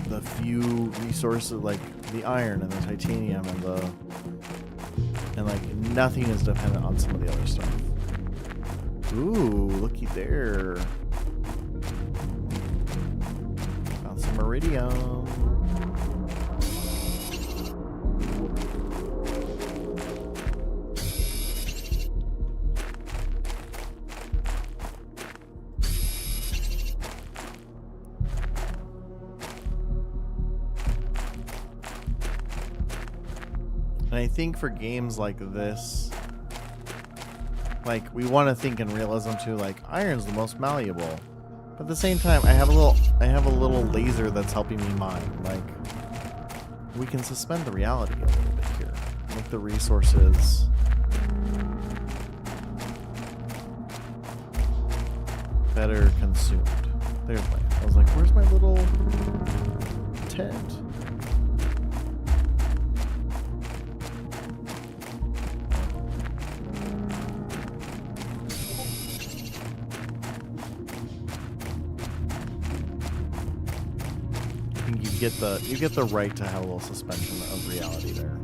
the few resources, like the iron and the titanium and like nothing is dependent on some of the other stuff. Ooh, looky there. Found some iridium. And I think for games like this, like, we want to think in realism too, like, iron's the most malleable. But at the same time, I have a little laser that's helping me mine. Like, we can suspend the reality a little bit here. Make the resources better consumed. There's my... I was like, where's my little tent? I think you get the right to have a little suspension of reality there.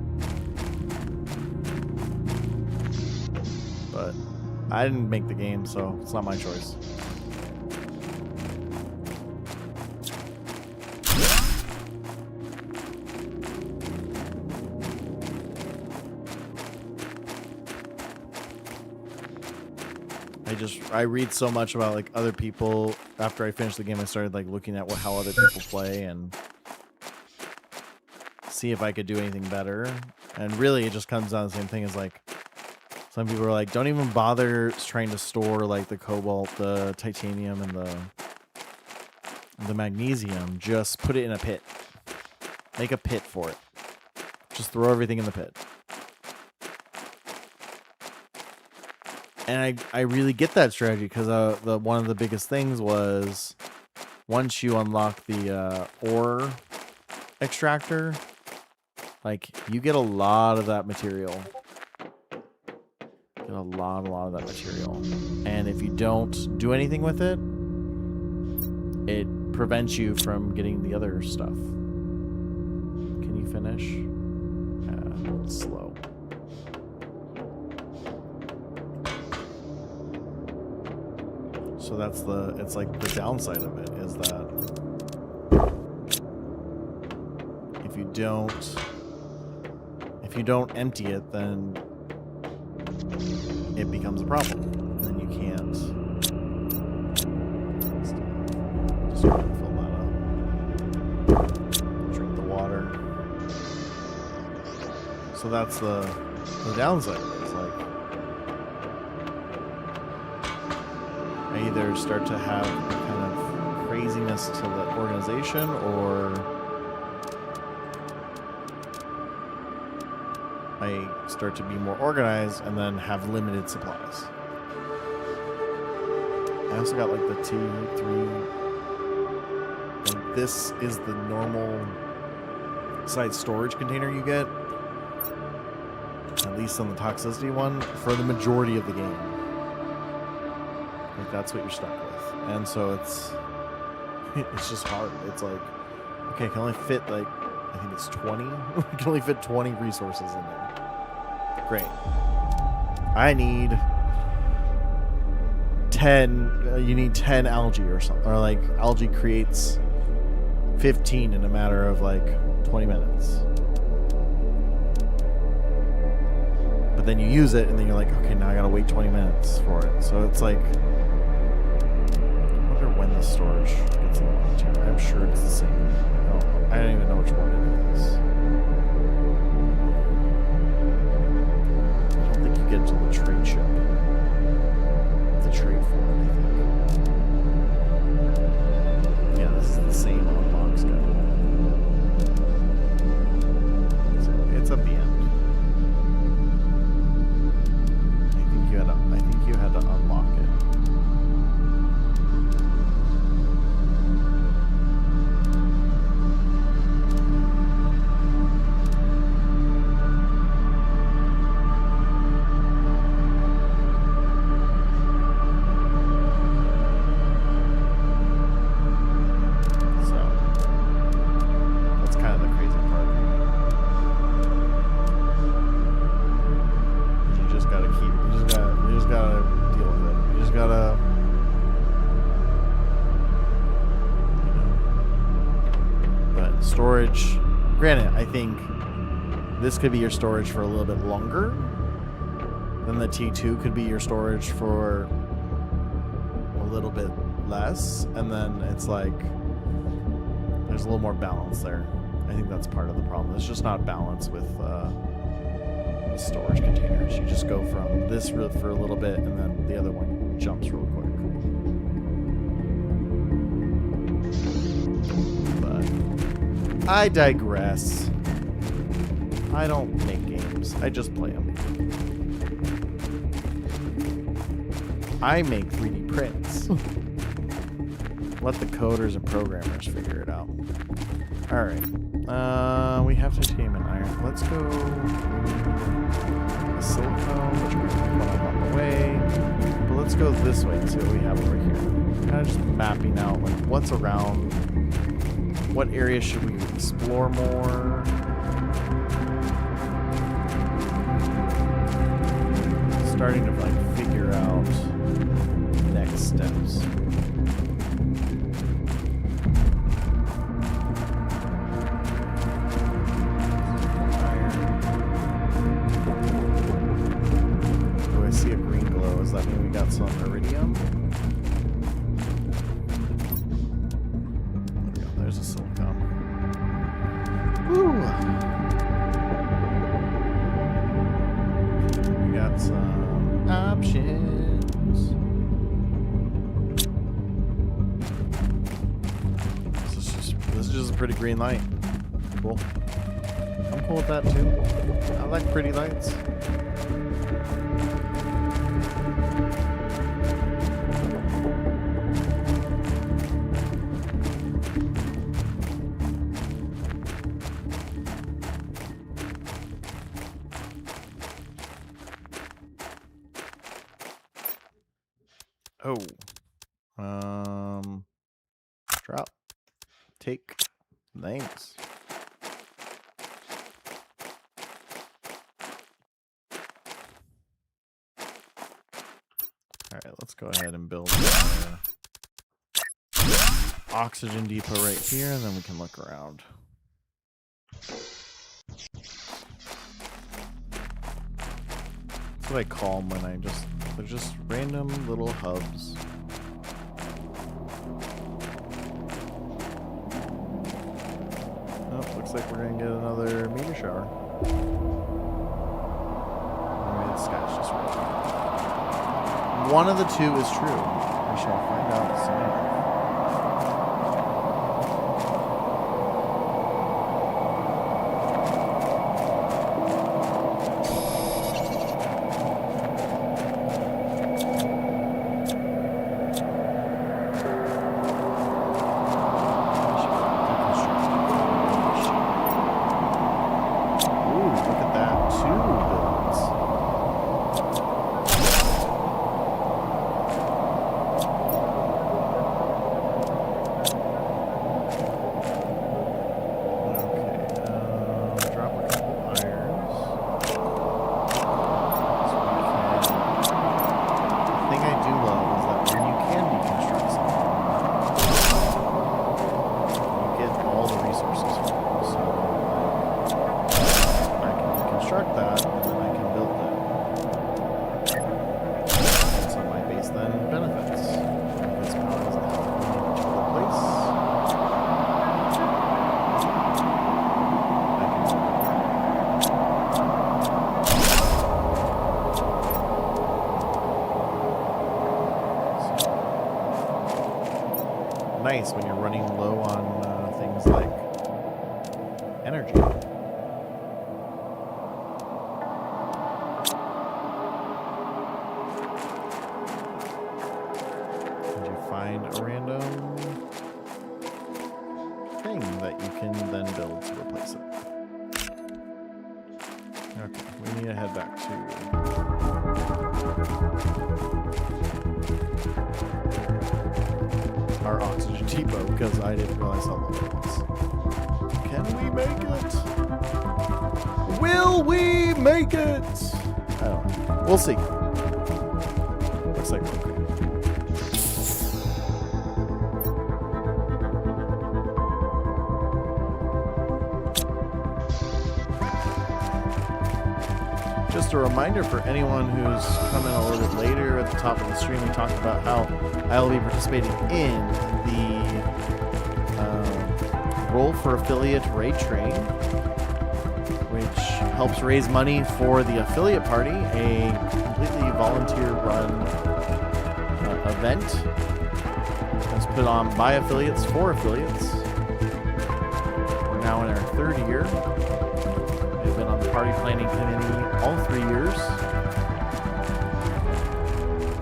But I didn't make the game, so it's not my choice. I read so much about like other people. After I finished the game, I started like looking at how other people play and see if I could do anything better. And really, it just comes down to the same thing as like some people are like, don't even bother trying to store like the cobalt, the titanium, and the magnesium. Just put it in a pit. Make a pit for it. Just throw everything in the pit. And I really get that strategy because one of the biggest things was once you unlock the ore extractor, like you get a lot of that material. Get a lot of that material. And if you don't do anything with it, it prevents you from getting the other stuff. Can you finish? It's slow. So that's it's like the downside of it is that if you don't empty it, then it becomes a problem. And then you can't just fill that up. Drink the water. So that's the downside of it. It's like I either start to have a kind of craziness to the organization, or I start to be more organized and then have limited supplies. I also got like the 2, 3. Like this is the normal size storage container you get, at least on the toxicity one, for the majority of the game. Like that's what you're stuck with, and so it's just hard. It's like, okay, I can only fit like, I think it's 20. I can only fit 20 resources in there. Great. I need 10. You need 10 algae or something, or like algae creates 15 in a matter of like 20 minutes. But then you use it, and then you're like, okay, now I gotta wait 20 minutes for it. So it's like, when the storage gets unlocked here. I'm sure it's the same. I don't even know which one it is. I don't think you get to the trade ship. The trade for it, I think. Yeah, this is the same unlock schedule. So it's at the end. I think you had to unlock it. Storage, granted, I think this could be your storage for a little bit longer. Then the T2 could be your storage for a little bit less. And then it's like, there's a little more balance there. I think that's part of the problem. It's just not balance with the storage containers. You just go from this for a little bit, and then the other one jumps real quick. But I digress. I don't make games. I just play them. I make 3D prints. Let the coders and programmers figure it out. Alright. We have titanium and iron. Let's go the silicone, which we're going to put on the way. But let's go this way and see what we have over here. Kind of just mapping out like what's around. What areas should we explore more? Starting to like figure out next steps. Oh, I see a green glow. Does that mean we got some iridium? There we go. There's a silicon. Woo! We got some options. This is just a pretty green light. Cool. I'm cool with that too. I like pretty lights. Oh. Drop. Take. Thanks. Alright, let's go ahead and build our oxygen depot right here, and then we can look around. That's what I call them when they're just random little hubs. Oh, looks like we're gonna get another meteor shower. Maybe the sky's just right. One of the two is true. We shall find out soon. Nice when you're running low on things like energy. Did you find a random thing that you can then build to replace it? Okay, we need to head back to our oxygen depot because I didn't realize how long it was. Can we make it? Will we make it? I don't know. We'll see. Looks like we're okay. Just a reminder for anyone who's coming a little bit later, at the top of the stream, we talked about how I will be participating in the Roll for Affiliate Raid Train, which helps raise money for the Affiliate Party, a completely volunteer-run event that's put on by affiliates for affiliates. We're now in our 3rd year. We've been on the party planning committee all 3 years,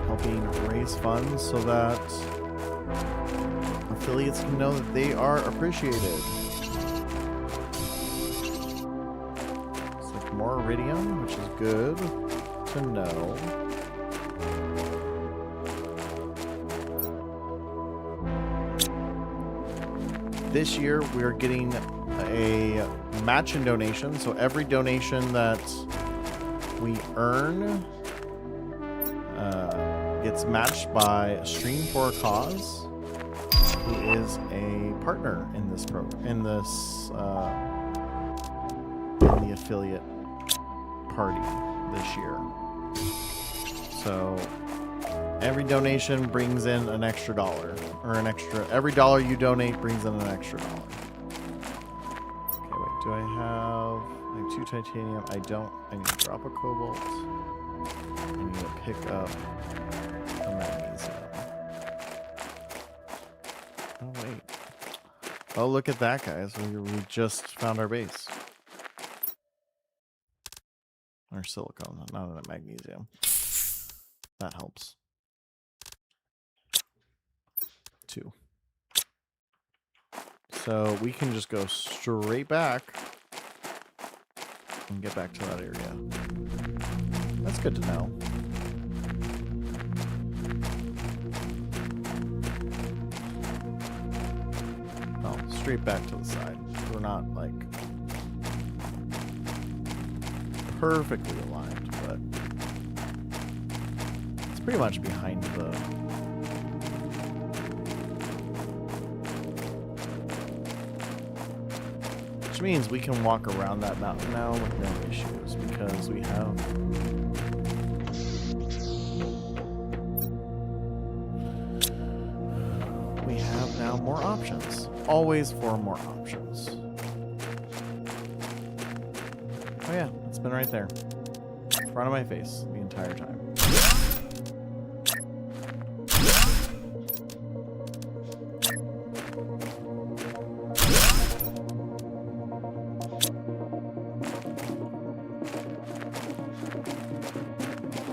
helping raise funds so that affiliates can know that they are appreciated. It's like more iridium, which is good to know. This year we're getting a match in donation, so every donation that we earn gets matched by Stream for a Cause, who is a partner in this program, in the affiliate party this year. So every donation brings in an extra $1, or every $1 you donate brings in an extra $1. Okay, wait, do I have 2 titanium? I don't. I need to drop a cobalt. I need to pick up a magnesium. Oh, wait. Oh, look at that, guys. We just found our base. Or silicone, not a magnesium. That helps. 2. So we can just go straight back and get back to that area. That's good to know. Oh, straight back to the side. We're not like perfectly aligned, but it's pretty much behind the which means we can walk around that mountain now with no issues because we have now more options. Always 4 more options. Oh yeah, it's been right there. In front of my face the entire time.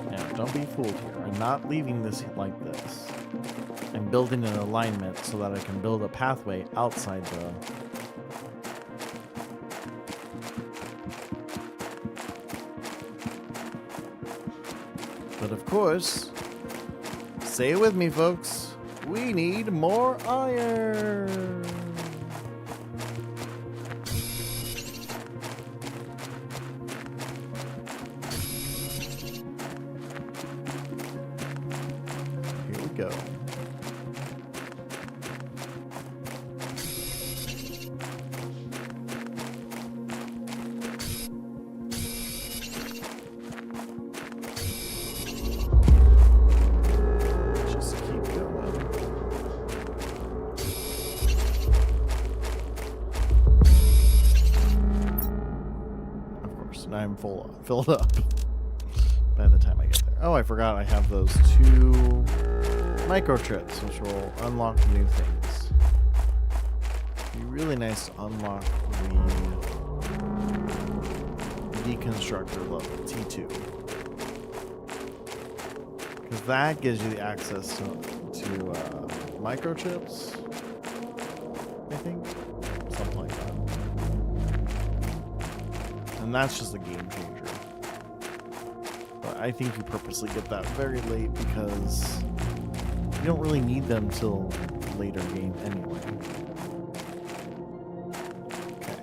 Now, don't be fooled here. I'm not leaving this like this. I'm building an alignment so that I can build a pathway outside the But of course, say it with me, folks, we need more iron. Here we go. I'm filled up by the time I get there. Oh, I forgot I have those 2 microchips, which will unlock new things. It'd be really nice to unlock the deconstructor level, T2. Because that gives you the access to microchips, I think. Something like that. And that's just a game changer. But I think you purposely get that very late because you don't really need them till later game anyway. Okay.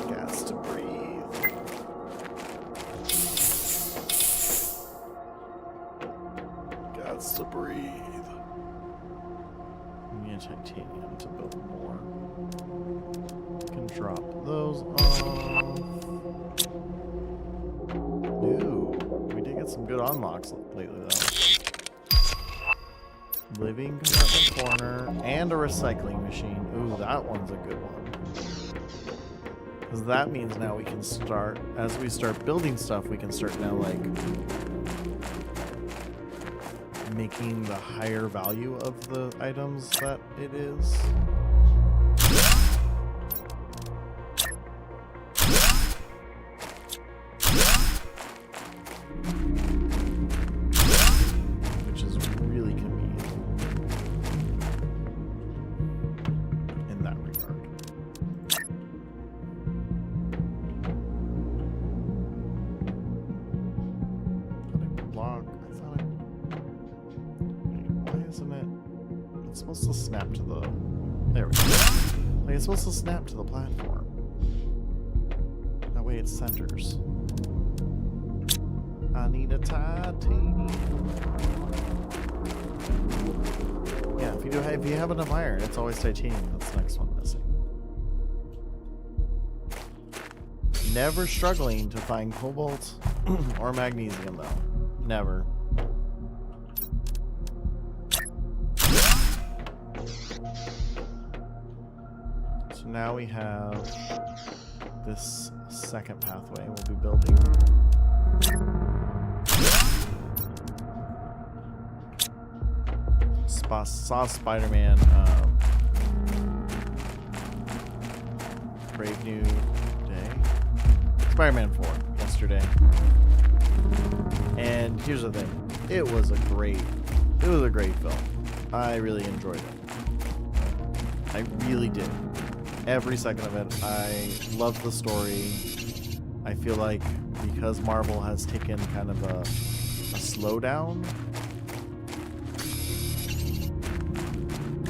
Gas to breathe. breathe. We need titanium to build more. We can drop those off. Ooh, we did get some good unlocks lately, though. Living compartment corner and a recycling machine. Ooh, that one's a good one. Because that means now we can start, as we start building stuff, we can start now, like, making the higher value of the items that it is. Which is really convenient in that regard. It's supposed to snap to the... There we go. Like, it's supposed to snap to the platform. That way it centers. I need a titanium. Yeah, if you have enough iron, it's always titanium. That's the next one missing. Never struggling to find cobalt or magnesium, though. Never. Now we have this second pathway we'll be building. Saw Spider-Man Brave New Day? Spider-Man 4 yesterday. And here's the thing. It was a great film. I really enjoyed it. I really did. Every second of it. I love the story. I feel like because Marvel has taken kind of a slowdown,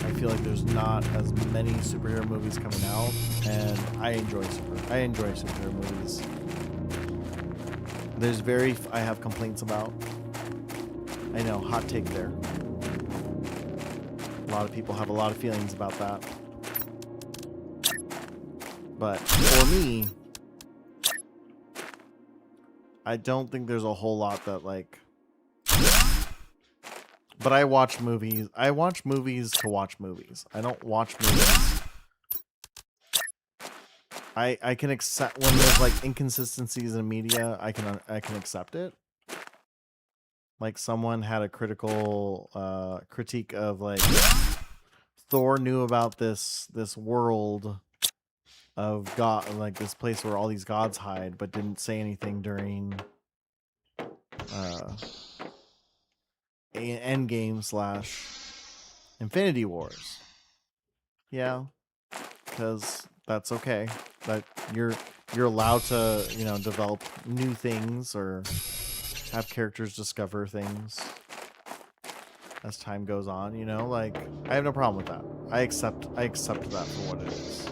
I feel like there's not as many superhero movies coming out, and I enjoy superhero movies. I have complaints about. I know, hot take there. A lot of people have a lot of feelings about that. But for me, I don't think there's a whole lot that, like... But I watch movies. I watch movies to watch movies. I don't watch movies. I can accept when there's, like, inconsistencies in media. I can accept it. Like, someone had a critical critique of, like, Thor knew about this world of God, like this place where all these gods hide, but didn't say anything during Endgame / Infinity Wars. Yeah, because that's okay. That you're allowed to, you know, develop new things or have characters discover things as time goes on. You know, like I have no problem with that. I accept that for what it is.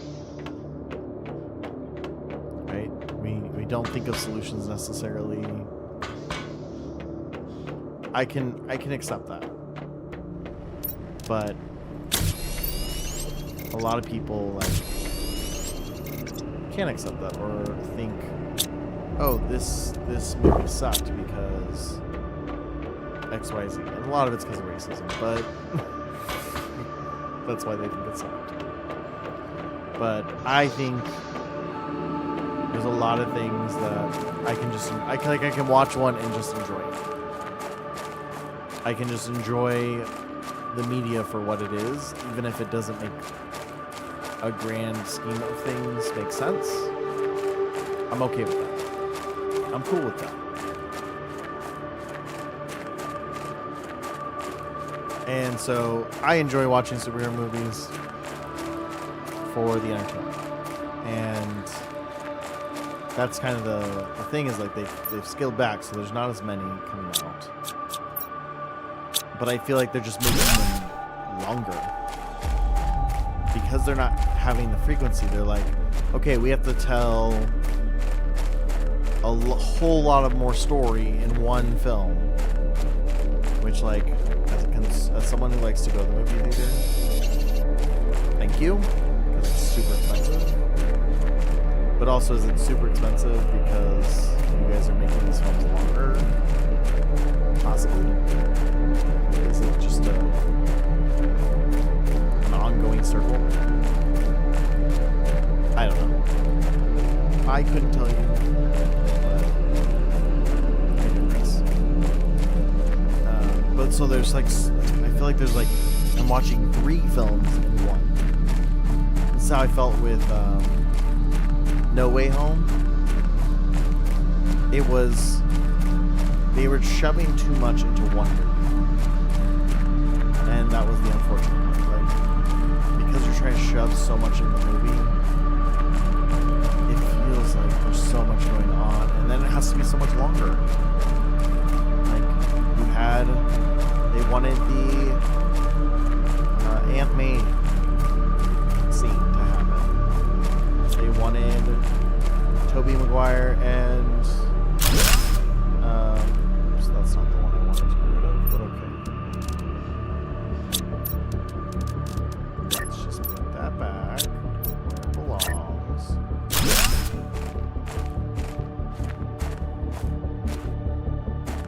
Right? We don't think of solutions necessarily. I can accept that. But a lot of people like can't accept that or think, oh, this movie sucked because XYZ. And a lot of it's because of racism, but that's why they think it sucked. But I think there's a lot of things that I can watch one and just enjoy it. I can just enjoy the media for what it is, even if it doesn't make a grand scheme of things make sense. I'm okay with that. I'm cool with that. And so I enjoy watching superhero movies for the entertainment. And that's kind of the thing is like they've scaled back, so there's not as many coming out. But I feel like they're just making them longer. Because they're not having the frequency, they're like, okay, we have to tell a whole lot of more story in one film. Which, like, as a as someone who likes to go to the movie theater, thank you, because it's super expensive. But also, is it super expensive because you guys are making these films longer? Possibly. Is it just an ongoing circle? I don't know. I couldn't tell you. But so there's like, I feel like there's like, I'm watching 3 films in one. That's how I felt with No Way Home. It was, they were shoving too much into one movie. And that was the unfortunate part. Like, because you're trying to shove so much in the movie, it feels like there's so much going on. And then it has to be so much longer. Like, you had, they wanted the Aunt May scene to happen. They wanted Tobey Maguire and so that's not the one I wanted to get rid of, but okay. Let's just put that back where it belongs.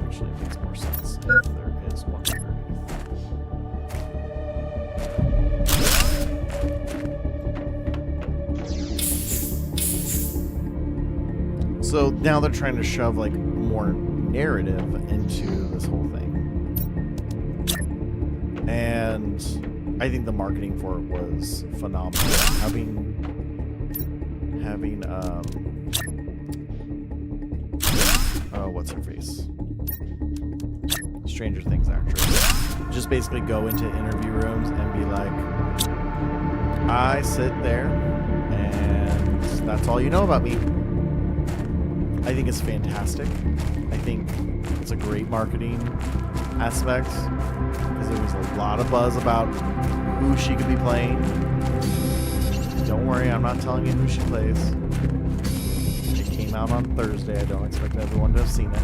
Actually, it makes more sense if there is one underneath. So now they're trying to shove like more narrative into this whole thing, and I think the marketing for it was phenomenal. Having what's her face? Stranger Things actress just basically go into interview rooms and be like, I sit there and that's all you know about me. I think it's fantastic. I think it's a great marketing aspect because there was a lot of buzz about who she could be playing. Don't worry, I'm not telling you who she plays. It came out on Thursday. I don't expect everyone to have seen it.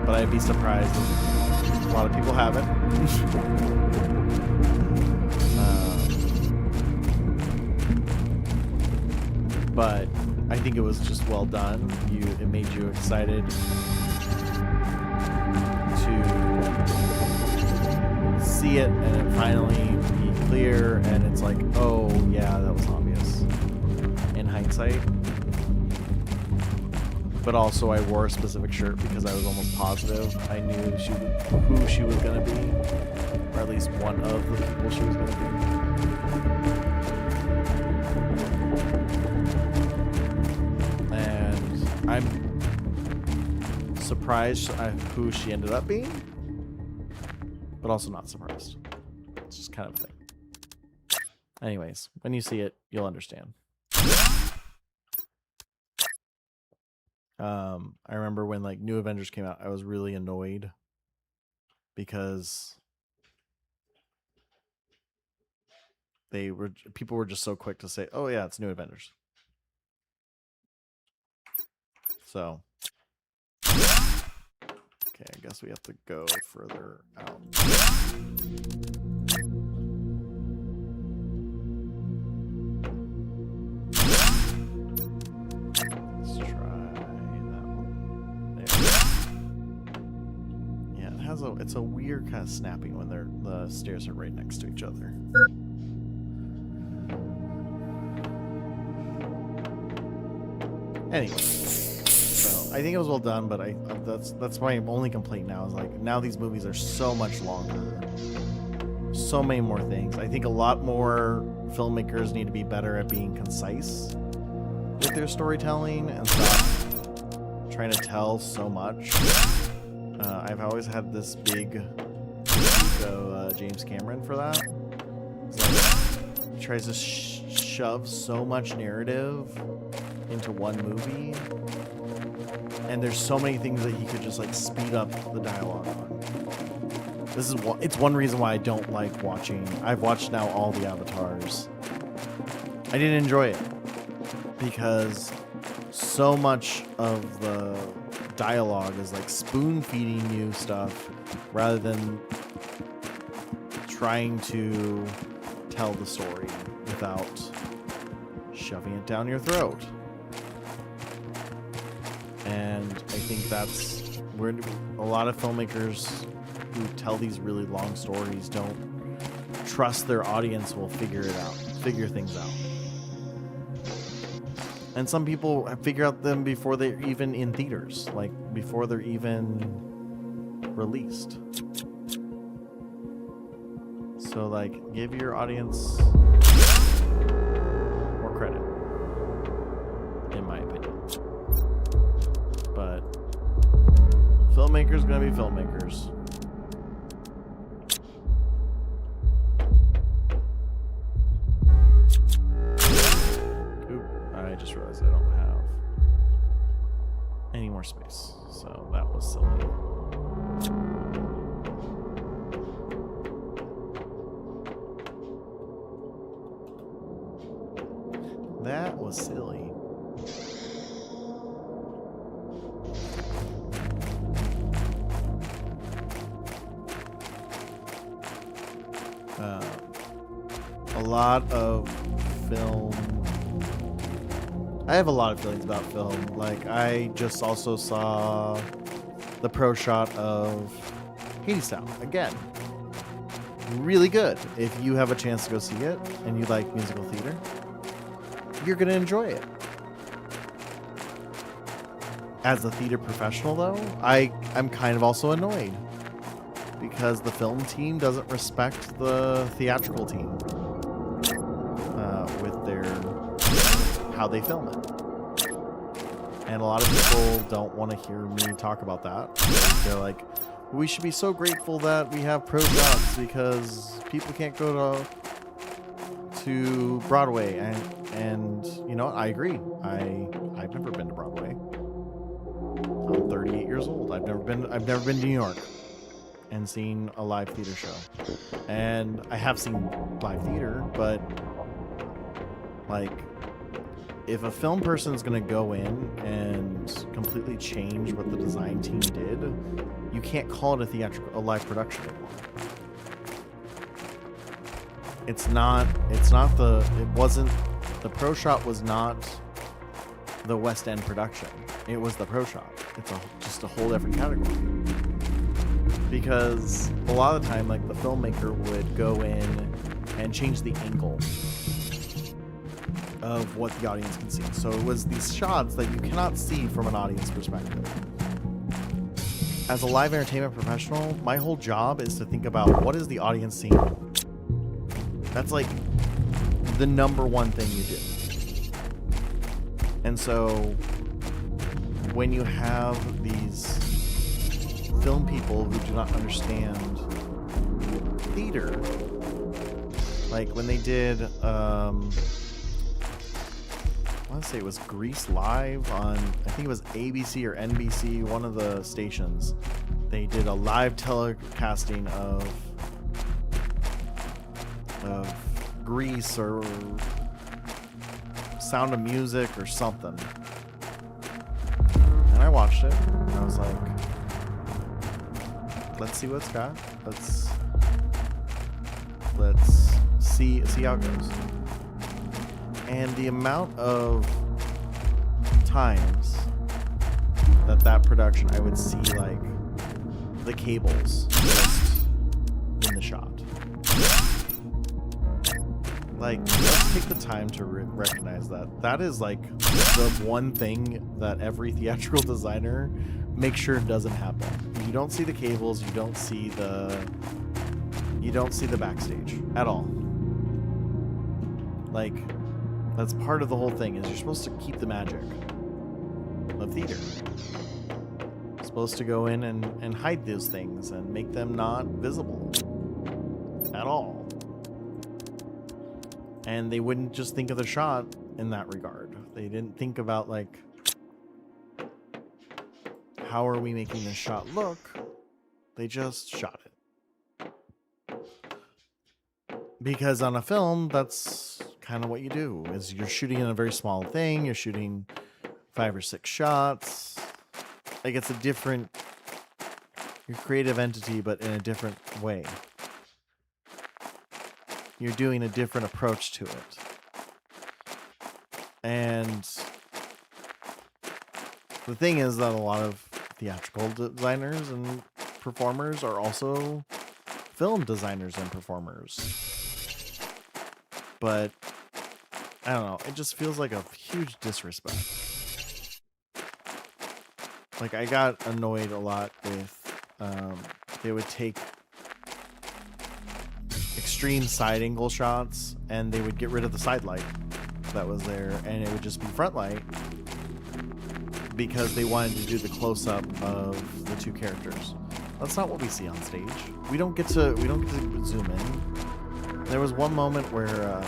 But I'd be surprised if a lot of people haven't. But I think it was just well done. It made you excited to see it and it finally be clear, and it's like, oh yeah, that was obvious in hindsight. But also I wore a specific shirt because I was almost positive I knew who she was going to be, or at least one of the people she was going to be. I'm surprised at who she ended up being, but also not surprised. It's just kind of a thing. Anyways, when you see it, you'll understand. I remember when like New Avengers came out, I was really annoyed because people were just so quick to say, "Oh yeah, it's New Avengers." So, okay, I guess we have to go further out. Let's try that one. There. Yeah, it's a weird kind of snapping when the stairs are right next to each other. Anyway. I think it was well done, but that's my only complaint now is like now these movies are so much longer, so many more things. I think a lot more filmmakers need to be better at being concise with their storytelling and stop trying to tell so much. I've always had this big critique of James Cameron for that. It's like he tries to shove so much narrative into one movie. And there's so many things that he could just like speed up the dialogue on. It's one reason why I don't like watching. I've watched now all the Avatars. I didn't enjoy it because so much of the dialogue is like spoon feeding you stuff rather than trying to tell the story without shoving it down your throat. And I think that's where a lot of filmmakers who tell these really long stories don't trust their audience will figure things out. And some people figure out them before they're even in theaters, like before they're even released. So like, give your audience more credit, in my opinion. But filmmakers gonna be filmmakers. Oop, I just realized I don't have any more space, so that was silly. That was silly. A lot of film. I have a lot of feelings about film. Like, I just also saw the pro shot of Hadestown again. Really good. If you have a chance to go see it and you like musical theater, you're going to enjoy it. As a theater professional, though, I'm kind of also annoyed because the film team doesn't respect the theatrical team with their how they film it. And a lot of people don't want to hear me talk about that. They're like, we should be so grateful that we have pro shots because people can't go to Broadway. And you know what? I agree. I've never been to Broadway. I'm 38 years old. I've never been to New York and seen a live theater show. And I have seen live theater, but like, if a film person is going to go in and completely change what the design team did, you can't call it a live production anymore. The pro shot was not the West End production. It was the pro shot. It's just a whole different category. Because a lot of the time, like, the filmmaker would go in and change the angle of what the audience can see. So it was these shots that you cannot see from an audience perspective. As a live entertainment professional, my whole job is to think about what is the audience seeing. That's like the number one thing you do. And so when you have these film people who do not understand theater, like when they did I want to say it was Grease Live on, I think it was ABC or NBC, one of the stations. They did a live telecasting of Grease or Sound of Music or something. And I watched it and I was like, let's see what it's got. Let's see how it goes. And the amount of times that production, I would see like the cables just in the shot. Like, let's take the time to recognize that is like the one thing that every theatrical designer makes sure doesn't happen. You don't see the cables, you don't see the backstage at all. Like, that's part of the whole thing, is you're supposed to keep the magic of theater. You're supposed to go in and hide those things and make them not visible at all. And they wouldn't just think of the shot in that regard. They didn't think about, like, how are we making this shot look? They just shot it. Because on a film, that's kind of what you do, is you're shooting in a very small thing. You're shooting 5 or 6 shots. like it's a different, your creative entity, but in a different way. You're doing a different approach to it. And the thing is that a lot of theatrical designers and performers are also film designers and performers. But I don't know, it just feels like a huge disrespect. Like I got annoyed a lot with they would take extreme side angle shots and they would get rid of the side light that was there and it would just be front light because they wanted to do the close-up of the two characters. That's not what we see on stage. We don't get to zoom in. There was one moment where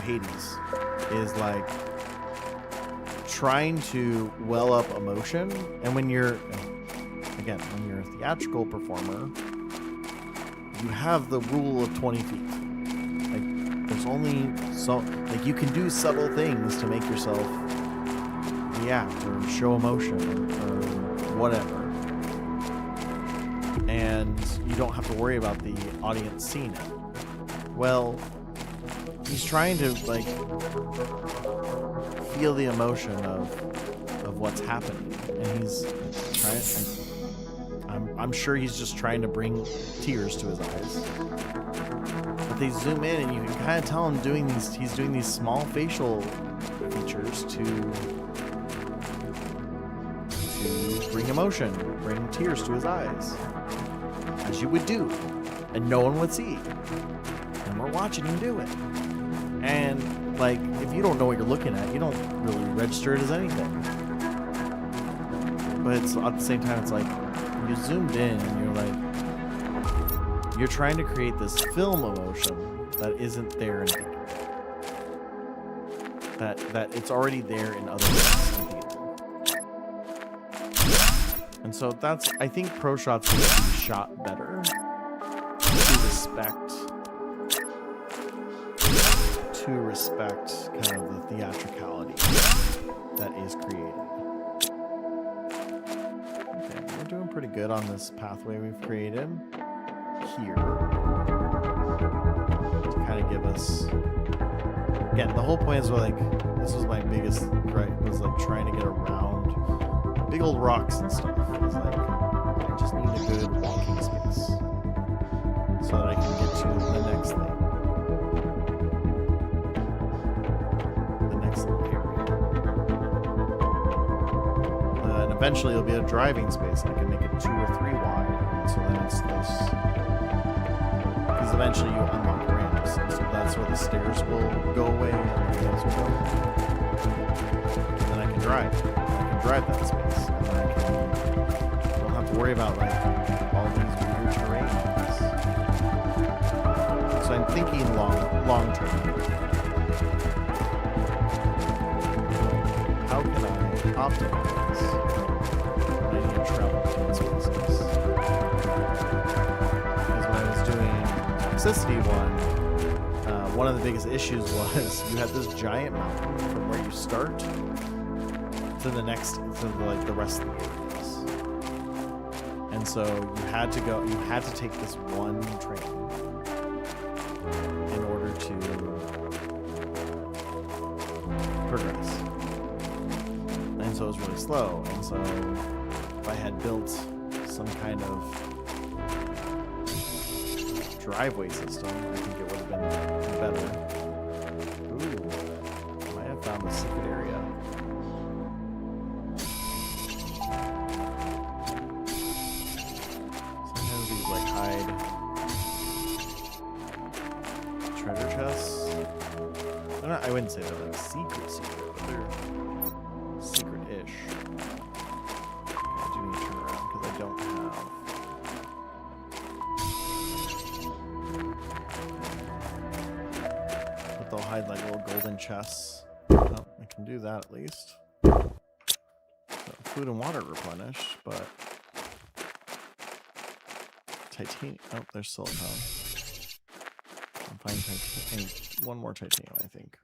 Hades is like trying to well up emotion, and when you're a theatrical performer, you have the rule of 20 feet. Like there's only so like you can do subtle things to make yourself react or show emotion or whatever, and you don't have to worry about the audience seeing it. Well, he's trying to like feel the emotion of what's happening, and he's trying. I'm sure he's just trying to bring tears to his eyes. But they zoom in, and you can kind of tell him he's doing these small facial features to bring emotion, bring tears to his eyes, as you would do, and no one would see. And we're watching him do it. And like, if you don't know what you're looking at, you don't really register it as anything. But it's at the same time, it's like you zoomed in and you're trying to create this film emotion that isn't there in that it's already there in other ways in theater. And so I think pro shots need to be shot better to respect kind of the theatricality that is created. Okay, we're doing pretty good on this pathway we've created here to kind of give us, again, the whole point is this was my biggest gripe, was like trying to get around big old rocks and stuff. It's like I just need a good walking space so that I can get to the next thing. And eventually it'll be a driving space. I can make it 2 or 3 wide. And so then it's this, because eventually you unlock ramps, and so that's where the stairs will go away and the wheels will go. And then I can drive. I can drive that space, and then I don't have to worry about like all these weird terrains. So I'm thinking long term. How can I optimize when I need to travel between spaces? Because when I was doing Toxicity one of the biggest issues was you had this giant mountain from where you start to the next, to the rest of the areas. And so you had to take this one train in order to progress. And so it was really slow. And so if I had built some kind of driveway system, I think it would have been better. Ooh, might have found the secret area. Sometimes these like hide treasure chests. I wouldn't say they're like secret, but they're secret-ish. I do need to turn around because I don't have. But they'll hide like little golden chests. Oh, I can do that at least. So food and water replenished, but titanium. Oh, there's silicone. I'm finding titanium. One more titanium, I think.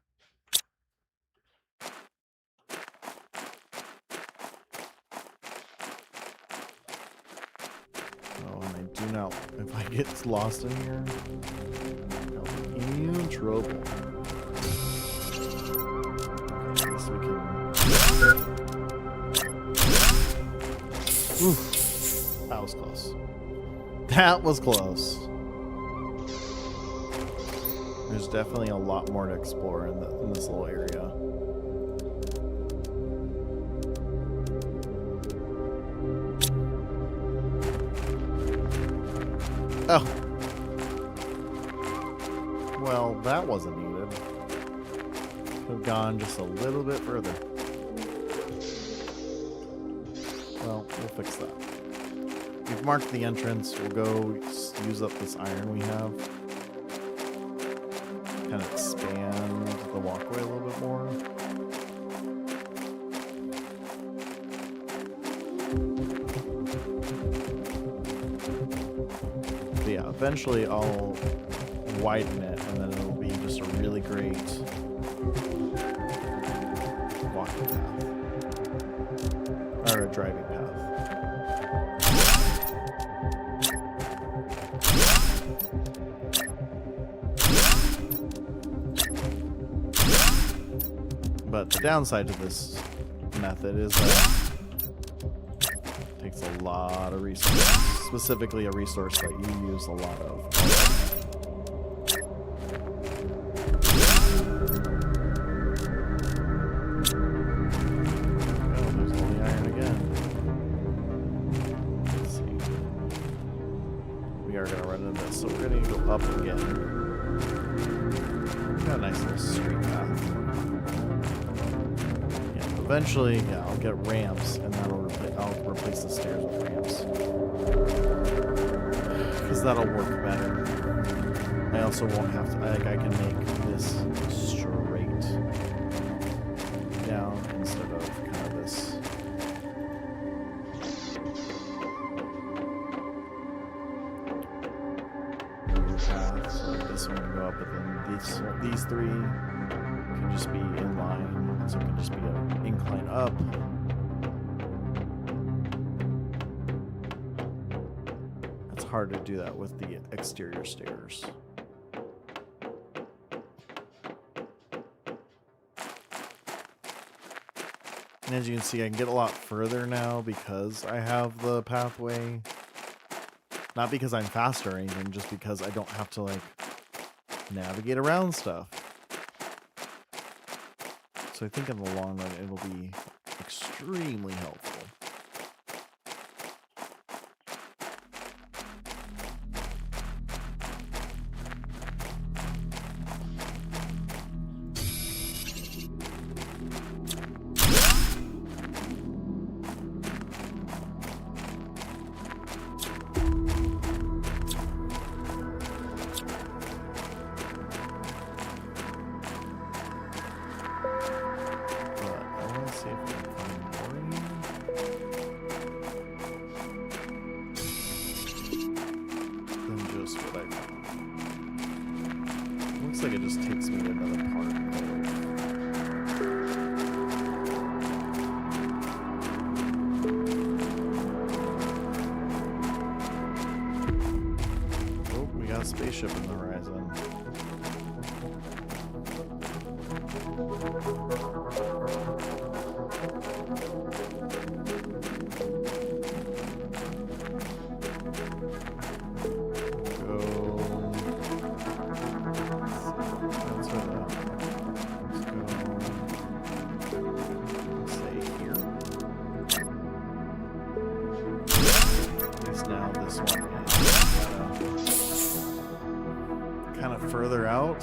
If I get lost in here, I'll be in trouble. At least we can. Oof. That was close. That was close. There's definitely a lot more to explore in this little area. Oh. Well, that wasn't needed. Could have gone just a little bit further. Well, we'll fix that. We've marked the entrance. We'll go use up this iron we have. Kind of expand the walkway a little bit more. But yeah, eventually I'll widen it and then it'll be just a really great walking path. Or a driving path. But the downside to this method is that it takes a lot of resources, specifically a resource that you use a lot of. Oh, there's all the iron again. Let's see. We are going to run into this, so we're going to go up again. Got a nice little street path. Eventually, yeah, I'll get ramps, and I'll replace the stairs with ramps, because that'll work better. I also won't have to. I can make this straight down instead of kind of this. Path, so this one can go up, but then these three can just be in line. So it can just be an incline up. It's hard to do that with the exterior stairs. And as you can see, I can get a lot further now because I have the pathway. Not because I'm faster or anything, just because I don't have to like navigate around stuff. So I think in the long run, it'll be extremely helpful. Looks like it just takes me to another part. Oh, we got a spaceship in the horizon. Further out,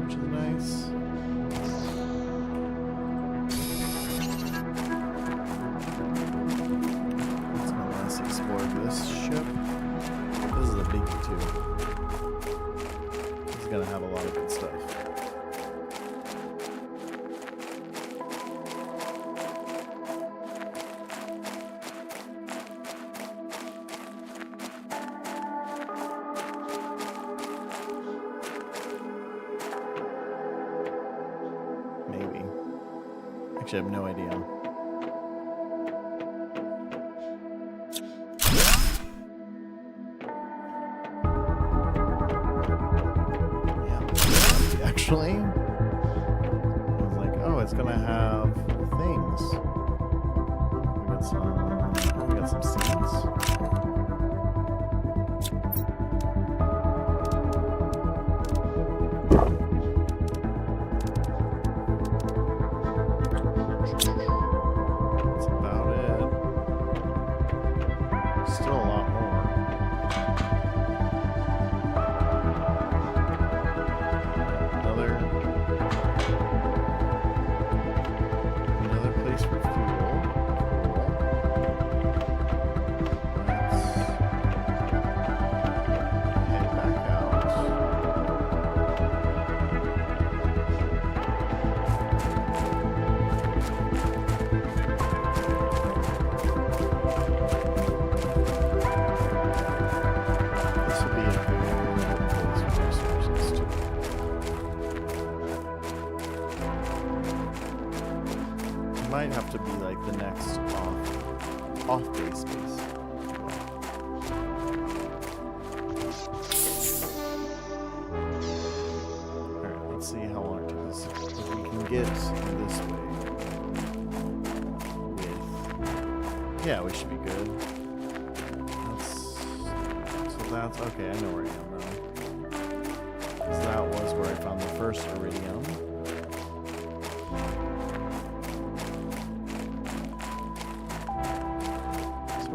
which is nice. Let's explore this ship. This is a biggie too. It's gonna have a lot of good stuff. I have no idea. initially. I was like, oh, it's gonna have things. We got some seeds. That's about it. Still a lot more. Another place for fuel. Let's head back out. This will be a good place for resources too. Might have to be like the next off base base. Alright, let's see how long it takes. If we can get this way with, yeah, we should be good. That's okay, I know where I am now. So that was where I found the first iridium.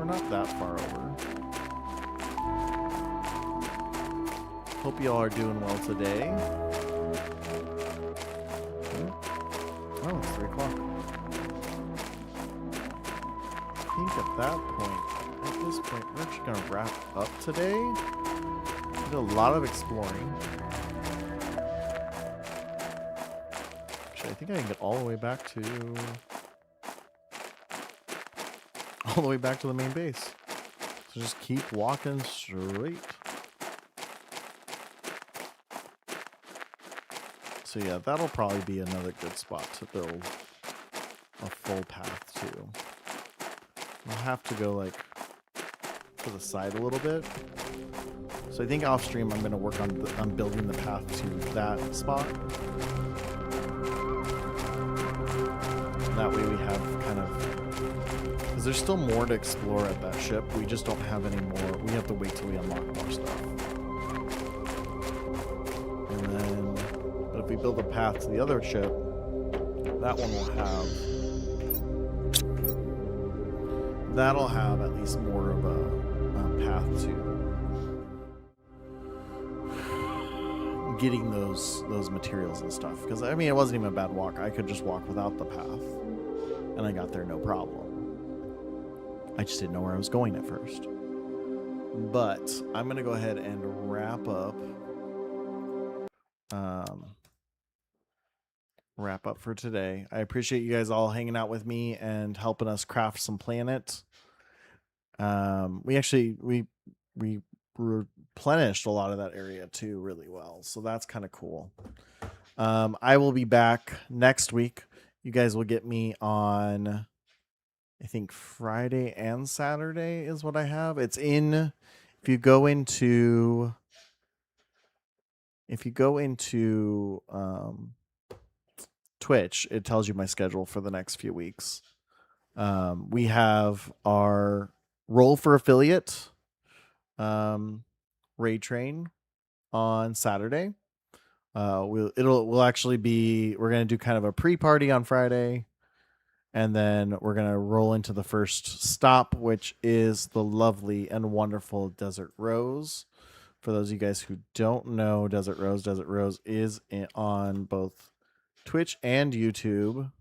Not that far over. Hope y'all are doing well today. Oh, it's 3 o'clock. I think at this point, we're actually going to wrap up today. We did a lot of exploring. Actually, I think I can get all the way back to the main base. So just keep walking straight. So yeah, that'll probably be another good spot to build a full path to. I'll have to go like to the side a little bit. So I think off stream I'm going to work on building the path to that spot. That way we have kind of, because there's still more to explore at that ship. We just don't have any more. We have to wait till we unlock more stuff. And then, but if we build a path to the other ship, that one will have, that'll have at least more of a path to getting those materials and stuff. Because I mean, it wasn't even a bad walk. I could just walk without the path, and I got there no problem. I just didn't know where I was going at first. But I'm going to go ahead and wrap up for today. I appreciate you guys all hanging out with me and helping us craft some planet. We replenished a lot of that area too really well. So that's kind of cool. I will be back next week. You guys will get me on, I think Friday and Saturday is what I have. It's in, if you go into Twitch, it tells you my schedule for the next few weeks. We have our Roll for Affiliate raid train on Saturday. We'll actually be, we're going to do kind of a pre-party on Friday. And then we're going to roll into the first stop, which is the lovely and wonderful Desert Rose. For those of you guys who don't know Desert Rose is on both Twitch and YouTube.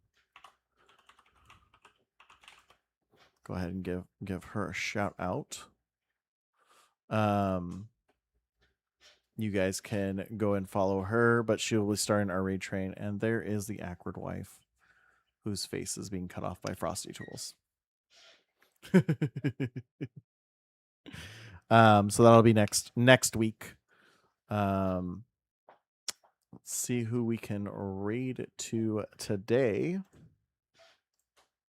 Go ahead and give her a shout out. You guys can go and follow her, but she'll be starting our raid train. And there is the Awkward Wife, whose face is being cut off by Frosty Tools. So that'll be next week. Let's see who we can raid to today.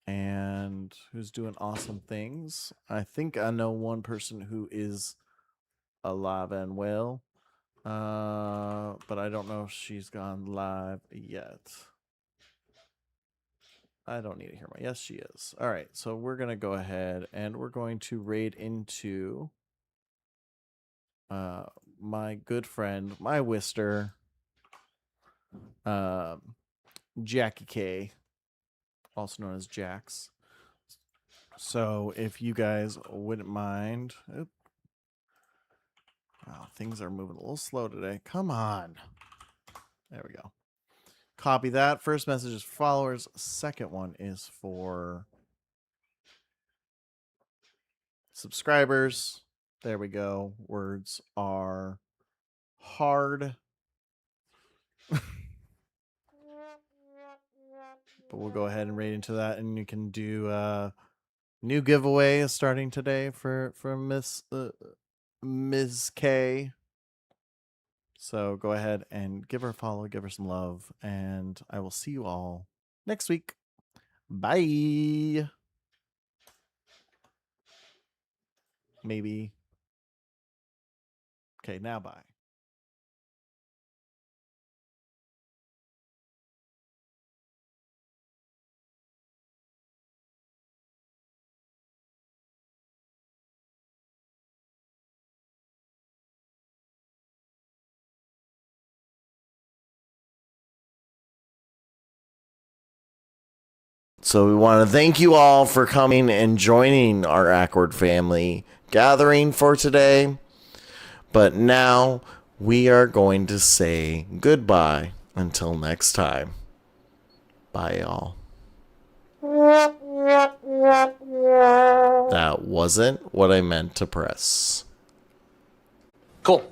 And who's doing awesome things. I think I know one person who is alive and well. But I don't know if she's gone live yet. I don't need to hear my. Yes, she is. All right, so we're gonna go ahead and we're going to raid into my good friend, my Wister, Jackie K, also known as Jax. So if you guys wouldn't mind, wow, things are moving a little slow today. Come on. There we go. Copy that. First message is for followers. Second one is for subscribers. There we go. Words are hard. But we'll go ahead and raid into that, and you can do new giveaway starting today for Ms. K. So go ahead and give her a follow, give her some love, and I will see you all next week. Bye. Maybe. Okay, now bye. So we want to thank you all for coming and joining our Awkward Family gathering for today. But now we are going to say goodbye until next time. Bye, y'all. That wasn't what I meant to press. Cool.